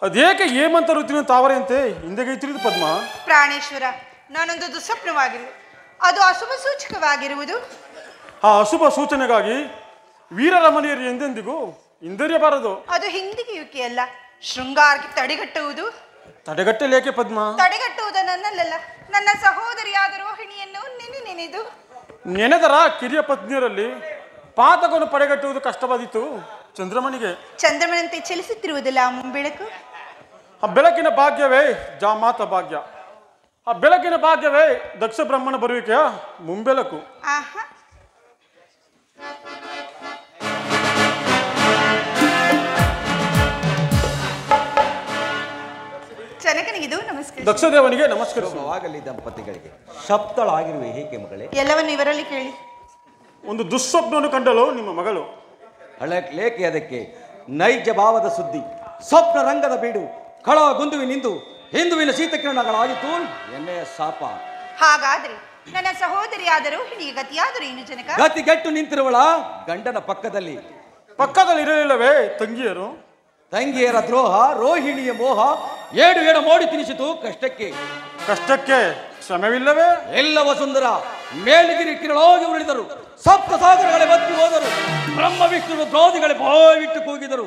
ಅದೇಕೆ ಹೇಮಂತ ಋತುವಿನ ತಾವರೆಯಂತೆ ಹಿಂದೆಗೈತಿರುವುದು ಪದ್ಮ? ಪ್ರಾಣೇಶ್ವರ, ನಾನೊಂದು ದುಸ್ವಪ್ನವಾಗಿರುವುದು, ಅದು ಅಶುಭ ಸೂಚಕವಾಗಿರುವುದು. ಆ ಅಶುಭ ಸೂಚನೆಗಾಗಿ ವೀರರಮಣಿಯರು ಎಂದೆಂದಿಗೂ ಹಿಂದರಿಯಬಾರದು. ಅದು ಹಿಂದಿಗೆಯುಕೆ ಅಲ್ಲ, ಶೃಂಗಾರಕ್ಕೆ ತಡೆಗಟ್ಟುವುದು. ತಡೆಗಟ್ಟಲೇಕೆ ಪದ್ಮ? ತಡೆಗಟ್ಟುವುದು ನನ್ನಲ್ಲ, ನನ್ನ ಸಹೋದರಿಯಾದ ರೋಹಿಣಿಯನ್ನು ನೆನೆದು ನೆನೆದರ ಕಿರಿಯ ಪತ್ನಿಯರಲ್ಲಿ ಪಾತಕವನ್ನು ಪಡೆಗಟ್ಟುವುದು ಕಷ್ಟವಾದಿತ್ತು ಚಂದ್ರಮಣಿಗೆ. ಚಂದ್ರಮನಂತೆ ಚಲಿಸುತ್ತಿರುವುದಿಲ್ಲ ಆ ಮುಂಬೆಳಕು. ಆ ಬೆಳಕಿನ ಭಾಗ್ಯವೇ ಜಾಮಾತ ಭಾಗ್ಯ. ಆ ಬೆಳಕಿನ ಭಾಗ್ಯವೇ ದಕ್ಷ ಬ್ರಹ್ಮಣ ಬರುವಿಕೆಯ ಮುಂಬೆಳಕು. ಆಹಾ, ಜನಕನಿಗಿದು ನಮಸ್ಕಾರ. ದಕ್ಷದೇವನಿಗೆ ನಮಸ್ಕರಿಸುವಾಗಲಿ. ದಂಪತಿಗಳಿಗೆ ಸಪ್ತಳಾಗಿರುವೆ ಹೇಗೆ ಮಗಳೇ? ಎಲ್ಲವನ್ನು ಇವರಲ್ಲಿ ಕೇಳಿ. ಒಂದು ದುಸ್ವಪ್ನವನ್ನು ಕಂಡಳು ನಿಮ್ಮ ಮಗಳು. ಲೇಖೆ ಅದಕ್ಕೆ ನೈಜ ಭಾವದ ಸುದ್ದಿ. ಸ್ವಪ್ನ ರಂಗದ ಬೀಡು ಕಳ ಗುಂದುವಿನಿಂದು ಹಿಂದುವಿನ ಶೀತಕಿರಣಗಳಾಯಿತು ಎನ್ನೆಯ ಶಾಪ. ಹಾಗಾದ್ರೆ ನನ್ನ ಸಹೋದರಿಯಾದ ರೋಹಿಣಿಗೆ ಗತಿಯಾದರೂ ಏನು ಜನಕ? ಗತಿಗೆಟ್ಟು ನಿಂತಿರುವಳ ಗಂಡನ ಪಕ್ಕದಲ್ಲಿ ಇರಲಿಲ್ಲವೇ ತಂಗಿಯರು? ತಂಗಿಯರ ದ್ರೋಹ, ರೋಹಿಣಿಯ ಮೋಹ ಏಡು ಮೋಡಿ ತಿನಿಸಿತು ಕಷ್ಟಕ್ಕೆ ಶ್ರಮವಿಲ್ಲವೇ? ಎಲ್ಲವ ಸುಂದರ ಮೇಲಿಗಿರಿ ಕಿರಳೋಗಿ ಉಳಿದರು. ಸಪ್ತ ಸಾಗರಗಳೇ ಬತ್ತಿ ಹೋದರು. ಬ್ರಹ್ಮ ವಿಷ್ಣು ದ್ರೋಧಿಗಳೇ ಬಾಯಿಟ್ಟು ಕೂಗಿದರು.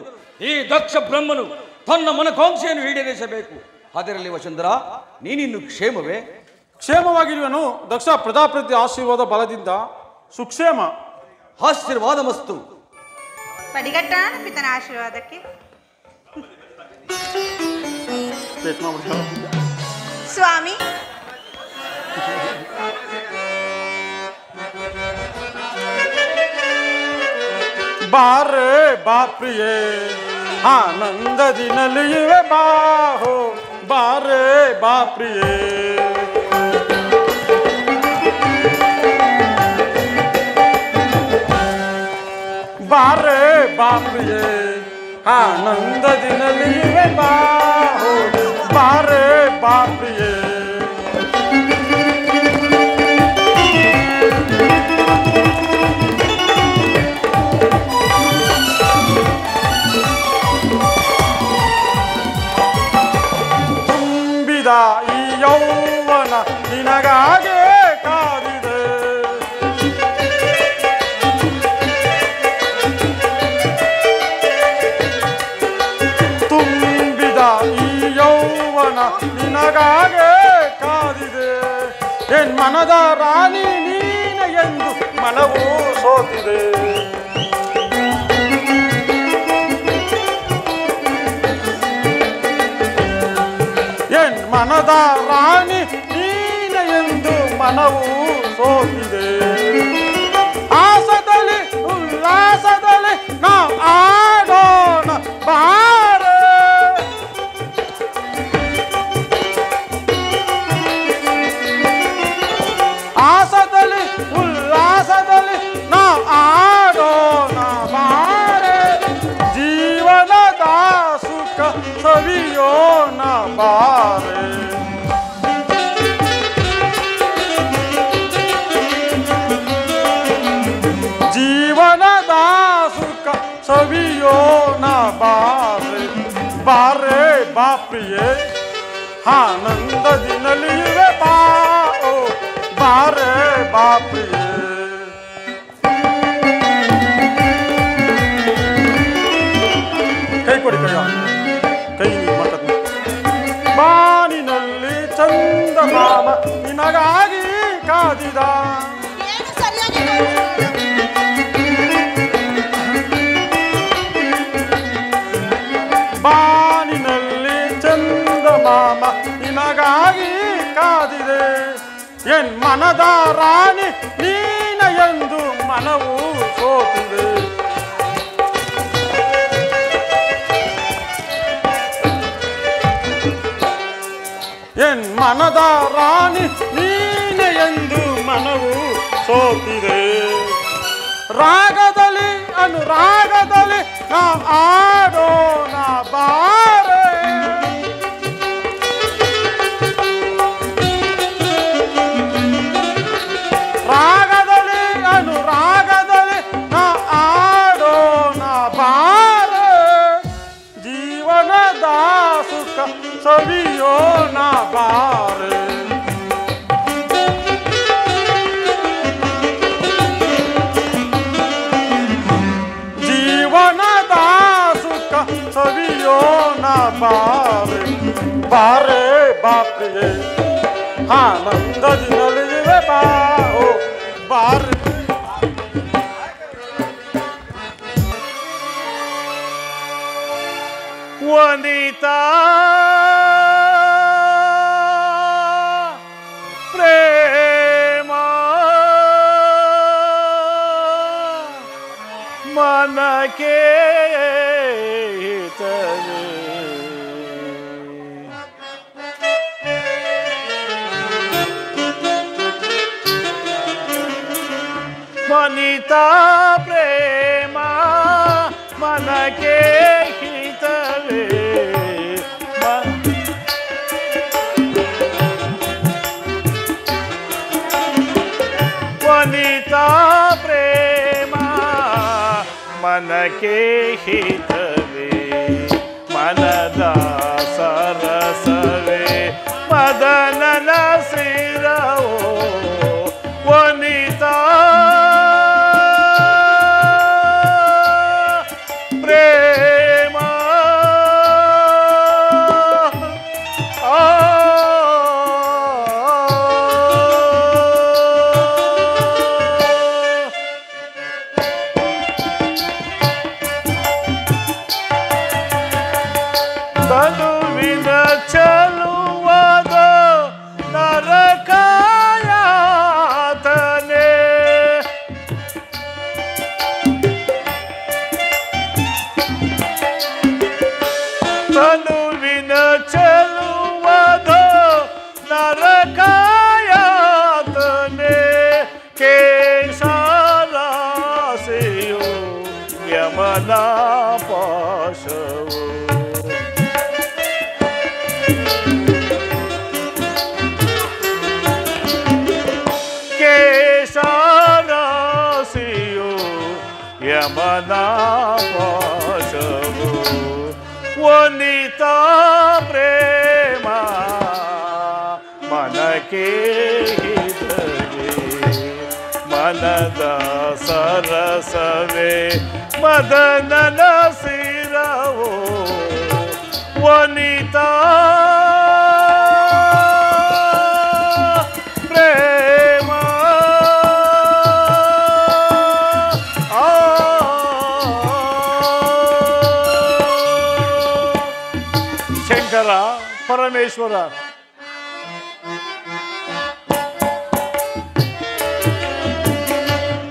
ಈ ದಕ್ಷ ಬ್ರಹ್ಮನು ತನ್ನ ಮನಕಾಂಕ್ಷೆಯನ್ನು ಈಡೇರಿಸಬೇಕು. ಅದರಲ್ಲಿ ವಸುಂಧರ ನೀನಿನ್ನು ಕ್ಷೇಮವೇ? ಕ್ಷೇಮವಾಗಿರುವನು ದಕ್ಷ ಪ್ರಜಾಪ್ರತಿ ಆಶೀರ್ವಾದ ಬಲದಿಂದ ಸುಕ್ಷೇಮ. ಆಶೀರ್ವಾದ ಮಸ್ತು. ಪಡಿಗಟ್ಟಾನ ಪಿತನ ಆಶೀರ್ವಾದಕ್ಕೆ. ಸ್ವಾಮಿ, ಬಾರೆ ಬಾಪ್ರಿಯೇ ಆನಂದದಿ ನಲಿಯುವೆ ಬಾಹೋ ಬಾರೆ ಬಾಪ್ರಿಯೇ. ಬಾರೆ ಬಾಪ್ರಿಯೇ ಆನಂದದಿ ನಲಿಯುವೆ ಬಾಹೋ ಬಾರೆ ಬಾಪ್ರಿಯೇ. ತುಂಬಿದ ಈ ಯೌವನ ನಿನಗಾಗೆ ಕಾದಿದೆ. ಎನ್ ಮನದ ರಾಣಿ ನೀನ ಎಂದು ಮನವೂ ಸೋತಿದೆ. ಎನ್ ಮನದ ರಾಣಿ ನೀನ ಎಂದು ಮನವೂ ಸೋತಿದೆ. ಆಸದಲ್ಲಿ ಉಲ್ಲಾಸದಲ್ಲಿ ನಾ ಆಡೋಣ ಬಾರೆ. ಆಸದಲ್ಲಿ ಉಲ್ಲಾಸದಲ್ಲಿ ನಾ ಆಡೋಣ ಬಾರೆ. ಜೀವನದ ಸುಖ ಸವಿಯೋಣ ಬಾರೆ. ಜೀವನದ ಸುಖ ಸವಿಯೋಣ ಬಾರೆ. ಬಾರೆ ಬಾಪ್ರಿಯೇ ಆನಂದದಿ ನಲಿಯುವೆ ಬಾ. ಓ ಬಾರೆ ಬಾಪ್ರಿಯೇ. ಕೈ ಕೊಡಿ ಕೈಯ ಕೈ ಮಕ್ಕಳ. ಬಾನಿನಲ್ಲಿ ಚಂದಮಾಮ ನಿನಗಾಗಿ ಕಾದಿದ. ಬಾನಿನಲ್ಲಿ ಚಂದಮಾಮ ನಿನಗಾಗಿ ಕಾದಿದೆ. ಎನ್ ಮನದ ರಾಣಿ ನೀನ ಎಂದು ಮನವೂ ಸೋತಿದೆ. ಎನ್ ಮನದ ರಾಣಿ ನೀನೆ ಎಂದು ಮನವು ಸೋತಿದೆ. ರಾಗದಲ್ಲಿ ಅನುರಾಗದಲ್ಲಿ ನಾ ಆಡೋಣ ಬಾರೆ. ರಾಗದಲ್ಲಿ ಅನುರಾಗದಲ್ಲಿ ನಾ ಆಡೋಣ ಬಾರೆ. ಜೀವನದ ಸುಖ ಸವಿಯೋಣ ಬಾರೆ. ಜೀವನದ ಸುಖ ಸವಿಯೋಣ ಬಾರೆ. ಬಾರೆ ಬಾಪ್ರಿಯೇ ಆನಂದದಿ ನಲಿಯುವೆ ಬಾ. ಓ ಬಾರೆ. ವನಿತಾ ಪ್ರೇಮ ಮನಕ್ಕೆ ಹಿತವೇ. ವನಿತಾ ಪ್ರೇಮ ಮನಕ್ಕೆ ಹಿತವೇ. ವನಿತಾ ಪ್ರೇಮ ಮನಕ್ಕೆ ಹಿತವೇ. ಮನದ ಸರಸವೇ ಮದನನ ಸಿರವೋ. ವನಿತಾ ಪ್ರೇಮ ತನುವಿನ ಚಲುವದ ನರಕಾಯಾತನೆ. ತನುವಿನ ಚಲುವದ ನರಕಾಯಾತನೆ. ಕೇಶರಾಸೆಯು ಯಮನ ಪಾಶವು. ಕೇಶರಾಸಿಯು ಯಮನ ಪಾಶವು. ವನಿತಾ ಪ್ರೇಮ ಮನಕ್ಕೆ ಹಿತವೇ. ಮನದ ಸರಸವೇ ಮದನನ ಸಿರವೋ. ವನಿತಾ ಪ್ರೇಮ ಪರಮೇಶ್ವರ.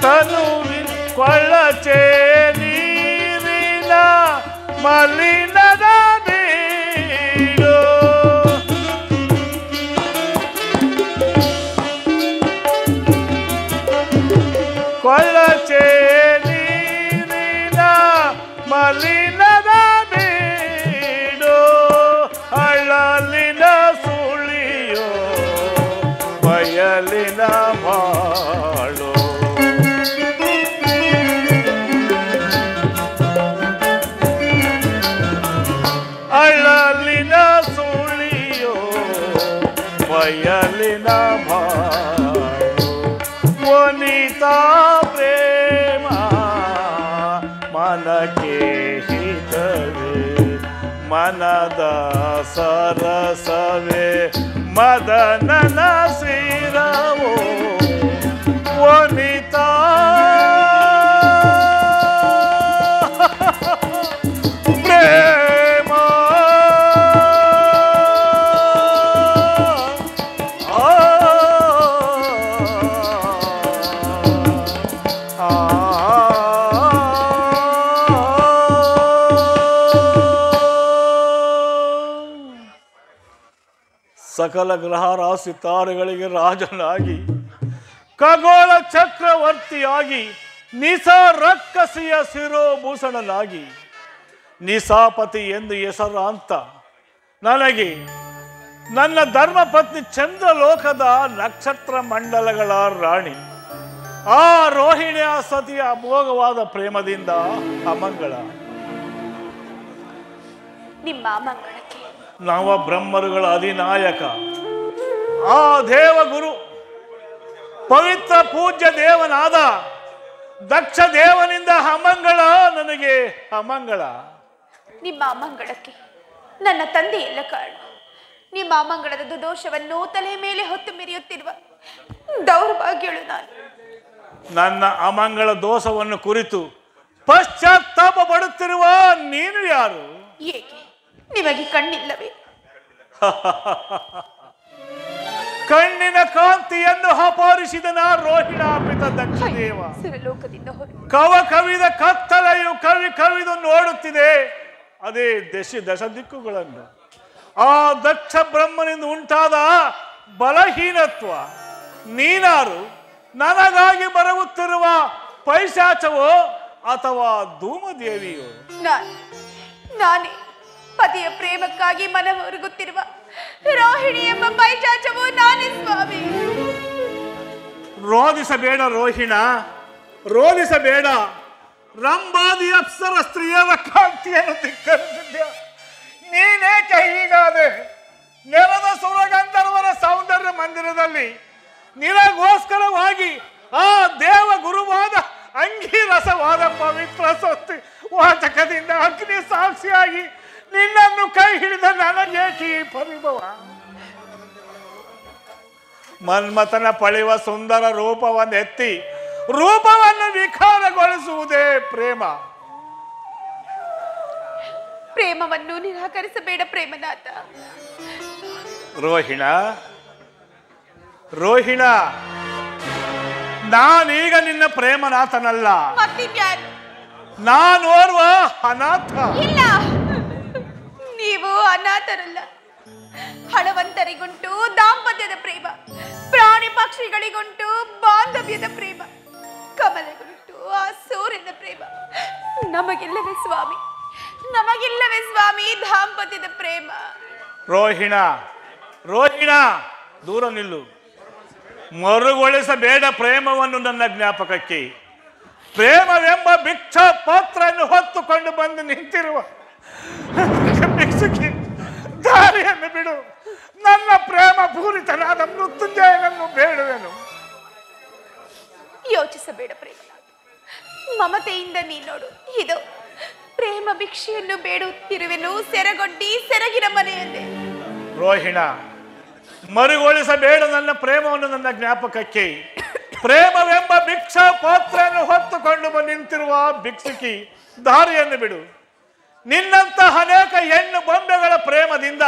ತನುವಿನ ಕೊಳ್ಳಚೆ ನೀರಿನ ಮಲಿನದ ಬೀಡು, ಕೊಳ್ಳಚೆ ನೀರಿನ ಮಲಿನದ ಬೀಡು, ಅಳಲಿನ ಸುಳಿಯೋ ಬಯಲಿನ ಬಾಳು. ಅಳಲಿನ ಸುಳಿಯೋ ಬಯಲಿನ ಬಾಳು. ವನಿತಾ ಪ್ರೇಮ ಮನಕ್ಕೆ ಹಿತವೇ, ಮನದ ಸರಸವೇ ಮದನನ ಸಿರವೋ. ವನಿತಾ ಪ್ರೇಮ ಸಕಲ ಗ್ರಹ ರಾಶಿ ತಾರೆಗಳಿಗೆ ರಾಜನಾಗಿ, ಖಗೋಳ ಚಕ್ರವರ್ತಿಯಾಗಿ, ನಿಸಾ ರಕ್ಕಸಿಯ ಶಿರೋಭೂಷಣನಾಗಿ, ನಿಸಾಪತಿ ಎಂದು ಹೆಸರಾಂತ ನನಗೆ ನನ್ನ ಧರ್ಮಪತ್ನಿ ಚಂದ್ರಲೋಕದ ನಕ್ಷತ್ರ ಮಂಡಲಗಳ ರಾಣಿ ಆ ರೋಹಿಣಿಯ ಸತಿಯ ಅಮೋಘವಾದ ಪ್ರೇಮದಿಂದ ಅಮಂಗಳ. ನಿಮ್ಮ ಅಮಂಗಳಕ್ಕೆ ನವ ಬ್ರಹ್ಮರುಗಳ ಅಧಿನಾಯಕ ಆ ದೇವಗುರು ಪವಿತ್ರ ಪೂಜ್ಯ ದೇವನಾದ ದಕ್ಷ ದೇವನಿಂದ ಅಮಂಗಳ ನನಗೆ ಅಮಂಗಳ. ನಿಮ್ಮ ಅಮಂಗಳಕ್ಕೆ ನನ್ನ ತಂದೆ ಎಲ್ಲ ಕಾರಣ. ನಿಮ್ಮ ಅಮಂಗಳದ ದೋಷವನ್ನು ತಲೆ ಮೇಲೆ ಹೊತ್ತು ಮೆರೆಯುತ್ತಿರುವ ದೌರ್ಭಾಗ್ಯಳು ನಾನು. ನನ್ನ ಅಮಂಗಳ ದೋಷವನ್ನು ಕುರಿತು ಪಶ್ಚಾತ್ತಾಪ ಪಡುತ್ತಿರುವ ನೀನು ಯಾರು? ಏಕೆ ನಿಮಗೆ ಕಣ್ಣಿಲ್ಲವೇ? ಕಣ್ಣಿನ ಕಾಂತಿಯನ್ನು ಅಪಹರಿಸಿದನ ರೋಹಿಣಾಪಿತ ದಕ್ಷದೇವ. ಸುರಲೋಕದಿಂದ ಕವ ಕವಿದ ಕತ್ತಲೆಯು ಕವಿದು ನೋಡುತ್ತಿದೆ ಅದೇ ದಶ ದಿಕ್ಕುಗಳನ್ನು. ಆ ದಕ್ಷ ಬ್ರಹ್ಮನಿಂದ ಉಂಟಾದ ಬಲಹೀನತ್ವ ನೀನಾರು? ನನಗಾಗಿ ಬರುತ್ತಿರುವ ಪೈಶಾಚವೋ ಅಥವಾ ಧೂಮದೇವಿಯೋ? ನಾನೇ ಪತಿಯ ಪ್ರೇಮಕ್ಕಾಗಿ ಮನವೊರಗುತ್ತಿರುವ ರೋಹಿಣಿ ಎಂಬ ಪೈಶಾಚವೋ ನಾನೇ ಸ್ವಾಮಿ. ರೋಧಿಸಬೇಡ ರೋಹಿಣ, ರೋಧಿಸಬೇಡ. ರಂಭಾದಿ ಅಪ್ಸರ ಸ್ತ್ರೀಯರ ಕಾಂತಿಯನ್ನು ಧಿಕ್ಕರಿಸಿದ್ದೆ. ನೀನೇಕೆ ಹೀಗಾದೆ? ನೆಲದ ಸುರಗಂಧರ್ವರ ಸೌಂದರ್ಯ ಮಂದಿರದಲ್ಲಿ ನಿನಗೋಸ್ಕರವಾಗಿ ಆ ದೇವ ಗುರುವಾದ ಅಂಗೀರಸವಾದ ಪವಿತ್ರ ಸೊತ್ತಿ ವಾಚಕದಿಂದ ಅಗ್ನಿ ಸಾಕ್ಷಿಯಾಗಿ ನಿನ್ನನ್ನು ಕೈ ಹಿಡಿದ ನನಗೇಕೆ ಈ ಪರಿಭವ? ಮನ್ಮಥನ ಪಳೆಯುವ ಸುಂದರ ರೂಪವನ್ನೆತ್ತಿ ರೂಪವನ್ನು ವಿಕಾರಗೊಳಿಸುವುದೇ ಪ್ರೇಮ. ಪ್ರೇಮವನ್ನು ನಿರಾಕರಿಸಬೇಡ ಪ್ರೇಮನಾಥ. ರೋಹಿಣ, ರೋಹಿಣ, ನಾನೀಗ ನಿನ್ನ ಪ್ರೇಮನಾಥನಲ್ಲ, ನಾನೋರ್ವ ಅನಾಥ. ಇಲ್ಲ, ನೀವು ಅನಾಥರಲ್ಲ. ಹಣವಂತರಿಗುಂಟು ದಾಂಪತ್ಯದ ಪ್ರೇಮ, ಪ್ರಾಣಿ ಪಕ್ಷಿಗಳಿಗುಂಟು ಬಾಂಧವ್ಯದ ಪ್ರೇಮ, ಕಮಲಗುಂಟು ಆ ಸೂರ್ಯನ ಪ್ರೇಮ. ನಮಗಿಲ್ಲವೇ ಸ್ವಾಮಿ, ನಮಗಿಲ್ಲವೇ ಸ್ವಾಮಿ ದಾಂಪತ್ಯದ ಪ್ರೇಮ? ರೋಹಿಣ, ರೋಹಿಣ, ದೂರ ನಿಲ್ಲು. ಮರುಗೊಳಿಸಬೇಡ ಪ್ರೇಮವನ್ನು ನನ್ನ ಜ್ಞಾಪಕಕ್ಕೆ. ಪ್ರೇಮವೆಂಬ ಭಿಕ್ಷಾ ಪಾತ್ರವನ್ನು ಹೊತ್ತುಕೊಂಡು ಬಂದು ನಿಂತಿರುವ ಭಿಕ್ಷುಕಿ, ದಾರಿಯನ್ನು ಬಿಡು. ನನ್ನ ಪ್ರೇಮ ಪೂರಿತನಾದ ಮೃತ್ಯುಂಜಯನನ್ನು ಬೇಡುವೆನು. ಯೋಚಿಸಬೇಡ ಪ್ರೇಮನಾಥ, ಮಮತೆಯಿಂದ ನೀನೋಡು. ಇದು ಪ್ರೇಮ ಭಿಕ್ಷೆಯನ್ನು ಬೇಡುತ್ತಿರುವೆನು ಸೆರಗೊಡ್ಡಿ ಸೆರಗಿನ ಮನೆಯಲ್ಲೇ. ರೋಹಿಣ, ಮರುಗೊಳಿಸಬೇಡ ನನ್ನ ಪ್ರೇಮವನ್ನು ನನ್ನ ಜ್ಞಾಪಕಕ್ಕೆ. ಪ್ರೇಮವೆಂಬ ಭಿಕ್ಷಾ ಪಾತ್ರೆಯನ್ನು ಹೊತ್ತುಕೊಂಡು ಬಂದು ನಿಂತಿರುವ ಭಿಕ್ಷುಕಿ, ದಾರಿಯನ್ನು ಬಿಡು. ನಿನ್ನಂತ ಅನೇಕ ಹೆಣ್ಣು ಬೊಂಬೆಗಳ ಪ್ರೇಮದಿಂದ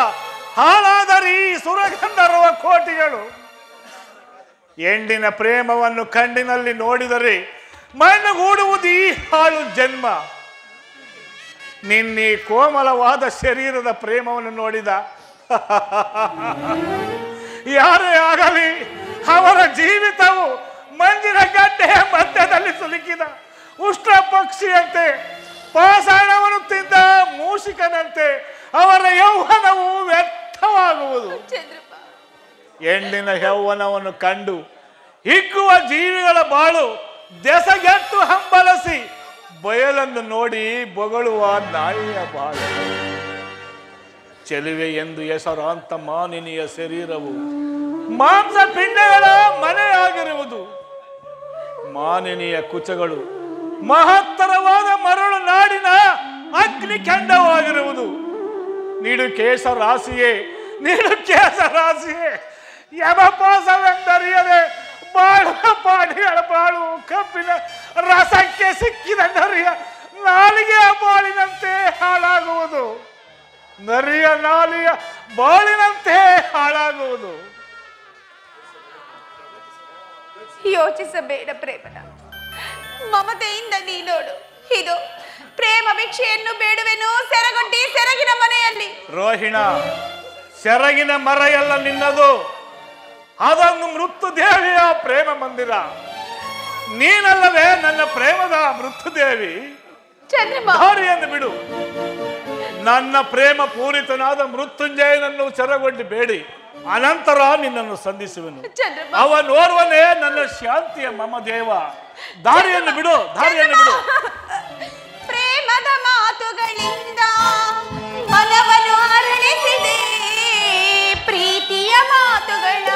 ಹಾಳಾದರಿ ಸುರಗಂಧರ್ವ ಕೋಟಿಗಳು. ಹೆಣ್ಣಿನ ಪ್ರೇಮವನ್ನು ಕಣ್ಣಿನಲ್ಲಿ ನೋಡಿದರೆ ಮಣ್ಣುಗೂಡುವುದು ಈ ಹಾಳು ಜನ್ಮ. ನಿನ್ನೆ ಕೋಮಲವಾದ ಶರೀರದ ಪ್ರೇಮವನ್ನು ನೋಡಿದ ಯಾರೇ ಆಗಲಿ ಅವರ ಜೀವಿತವು ಮಂಜಿನ ಗಡ್ಡೆಯ ಮಧ್ಯದಲ್ಲಿ ಸಿಲುಕಿದ ಉಷ್ಣ ಪಕ್ಷಿಯಂತೆ, ಪಾಷಾಣವನ್ನು ತಿಂದ ಮೂಷಿಕನಂತೆ ಅವರ ಯೌವನವು ವ್ಯರ್ಥವಾಗುವುದು. ಹೆಣ್ಣಿನ ಯೌವನವನ್ನು ಕಂಡು ಹಿಗ್ಗುವ ಜೀವಿಗಳ ಬಾಳು ದೆಸಗೆಟ್ಟು ಹಂಬಲಿಸಿ ಬಯಲನ್ನು ನೋಡಿ ಬೊಗಳುವ ನಾಯಿಯ ಬಾಳು. ಚೆಲುವೆ ಎಂದು ಹೆಸರಾಂತ ಮಾನಿನಿಯ ಶರೀರವು ಮಾಂಸ ಪಿಂಡಗಳ ಮನೆಯಾಗಿರುವುದು. ಮಾನಿನಿಯ ಕುಚಗಳು ಮಹತ್ತರವಾದ ಮರಳು ನಾಡಿನ ಅಗ್ನಿ ಕೆಂಡವಾಗಿರುವುದು. ನೀಡು ಕೇಶ ರಾಶಿಯೇ, ನೀಡು ಕೇಶ ರಾಶಿಯೇ, ಯಮಪಾಸವೆಂದರಿಯದೆ ಬಾಳುವ ಪಾಡಿಗಳ ಬಾಳು ಕಬ್ಬಿನ ರಸಕ್ಕೆ ಸಿಕ್ಕಿದ ನರಿಯ ನಾಲಿಗೆಯ ಬಾಳಿನಂತೆ ಹಾಳಾಗುವುದು. ನರಿಯ ನಾಲಿಯ ಬಾಳಿನಂತೆ ಹಾಳಾಗುವುದು. ಯೋಚಿಸಬೇಡ ಪ್ರೇಮನ, ಮಮತೆಯಿಂದ ನೀ ನೋಡು. ಇದು ಪ್ರೇಮ ಭಿಕ್ಷೆಯನ್ನು ಬೇಡುವೆನು ಸೆರಗೊಡ್ಡಿ ಸೆರಗಿನ ಮನೆಯಲ್ಲಿ. ರೋಹಿಣ, ಸೆರಗಿನ ಮರೆಯಲ್ಲ ನಿನ್ನದು, ಅದೊಂದು ಮೃತ್ಯು ದೇವಿಯ ಪ್ರೇಮ ಮಂದಿರ. ನೀನಲ್ಲವೇ ನನ್ನ ಪ್ರೇಮದ ಮೃತ್ಯುದೇವಿ. ದಾರಿಯನ್ನು ಬಿಡು. ನನ್ನ ಪ್ರೇಮ ಪೂರಿತನಾದ ಮೃತ್ಯುಂಜಯನನ್ನು ಸೆರಗೊಡ್ಡಿ ಬೇಡಿ, ಅನಂತರ ನಿನ್ನನ್ನು ಸಂಧಿಸುವೆನು. ಅವನೋರ್ವನೇ ನನ್ನ ಶಾಂತಿಯ ಮಮ ದೇವ. ದಾರಿಯನ್ನು ಬಿಡು, ದಾರಿಯನ್ನು ಬಿಡು. ಪ್ರೇಮದ ಮಾತುಗಳಿಂದ ಮನವನ್ನು ಅರಳಿಸಿದೆ, ಪ್ರೀತಿಯ ಮಾತುಗಳ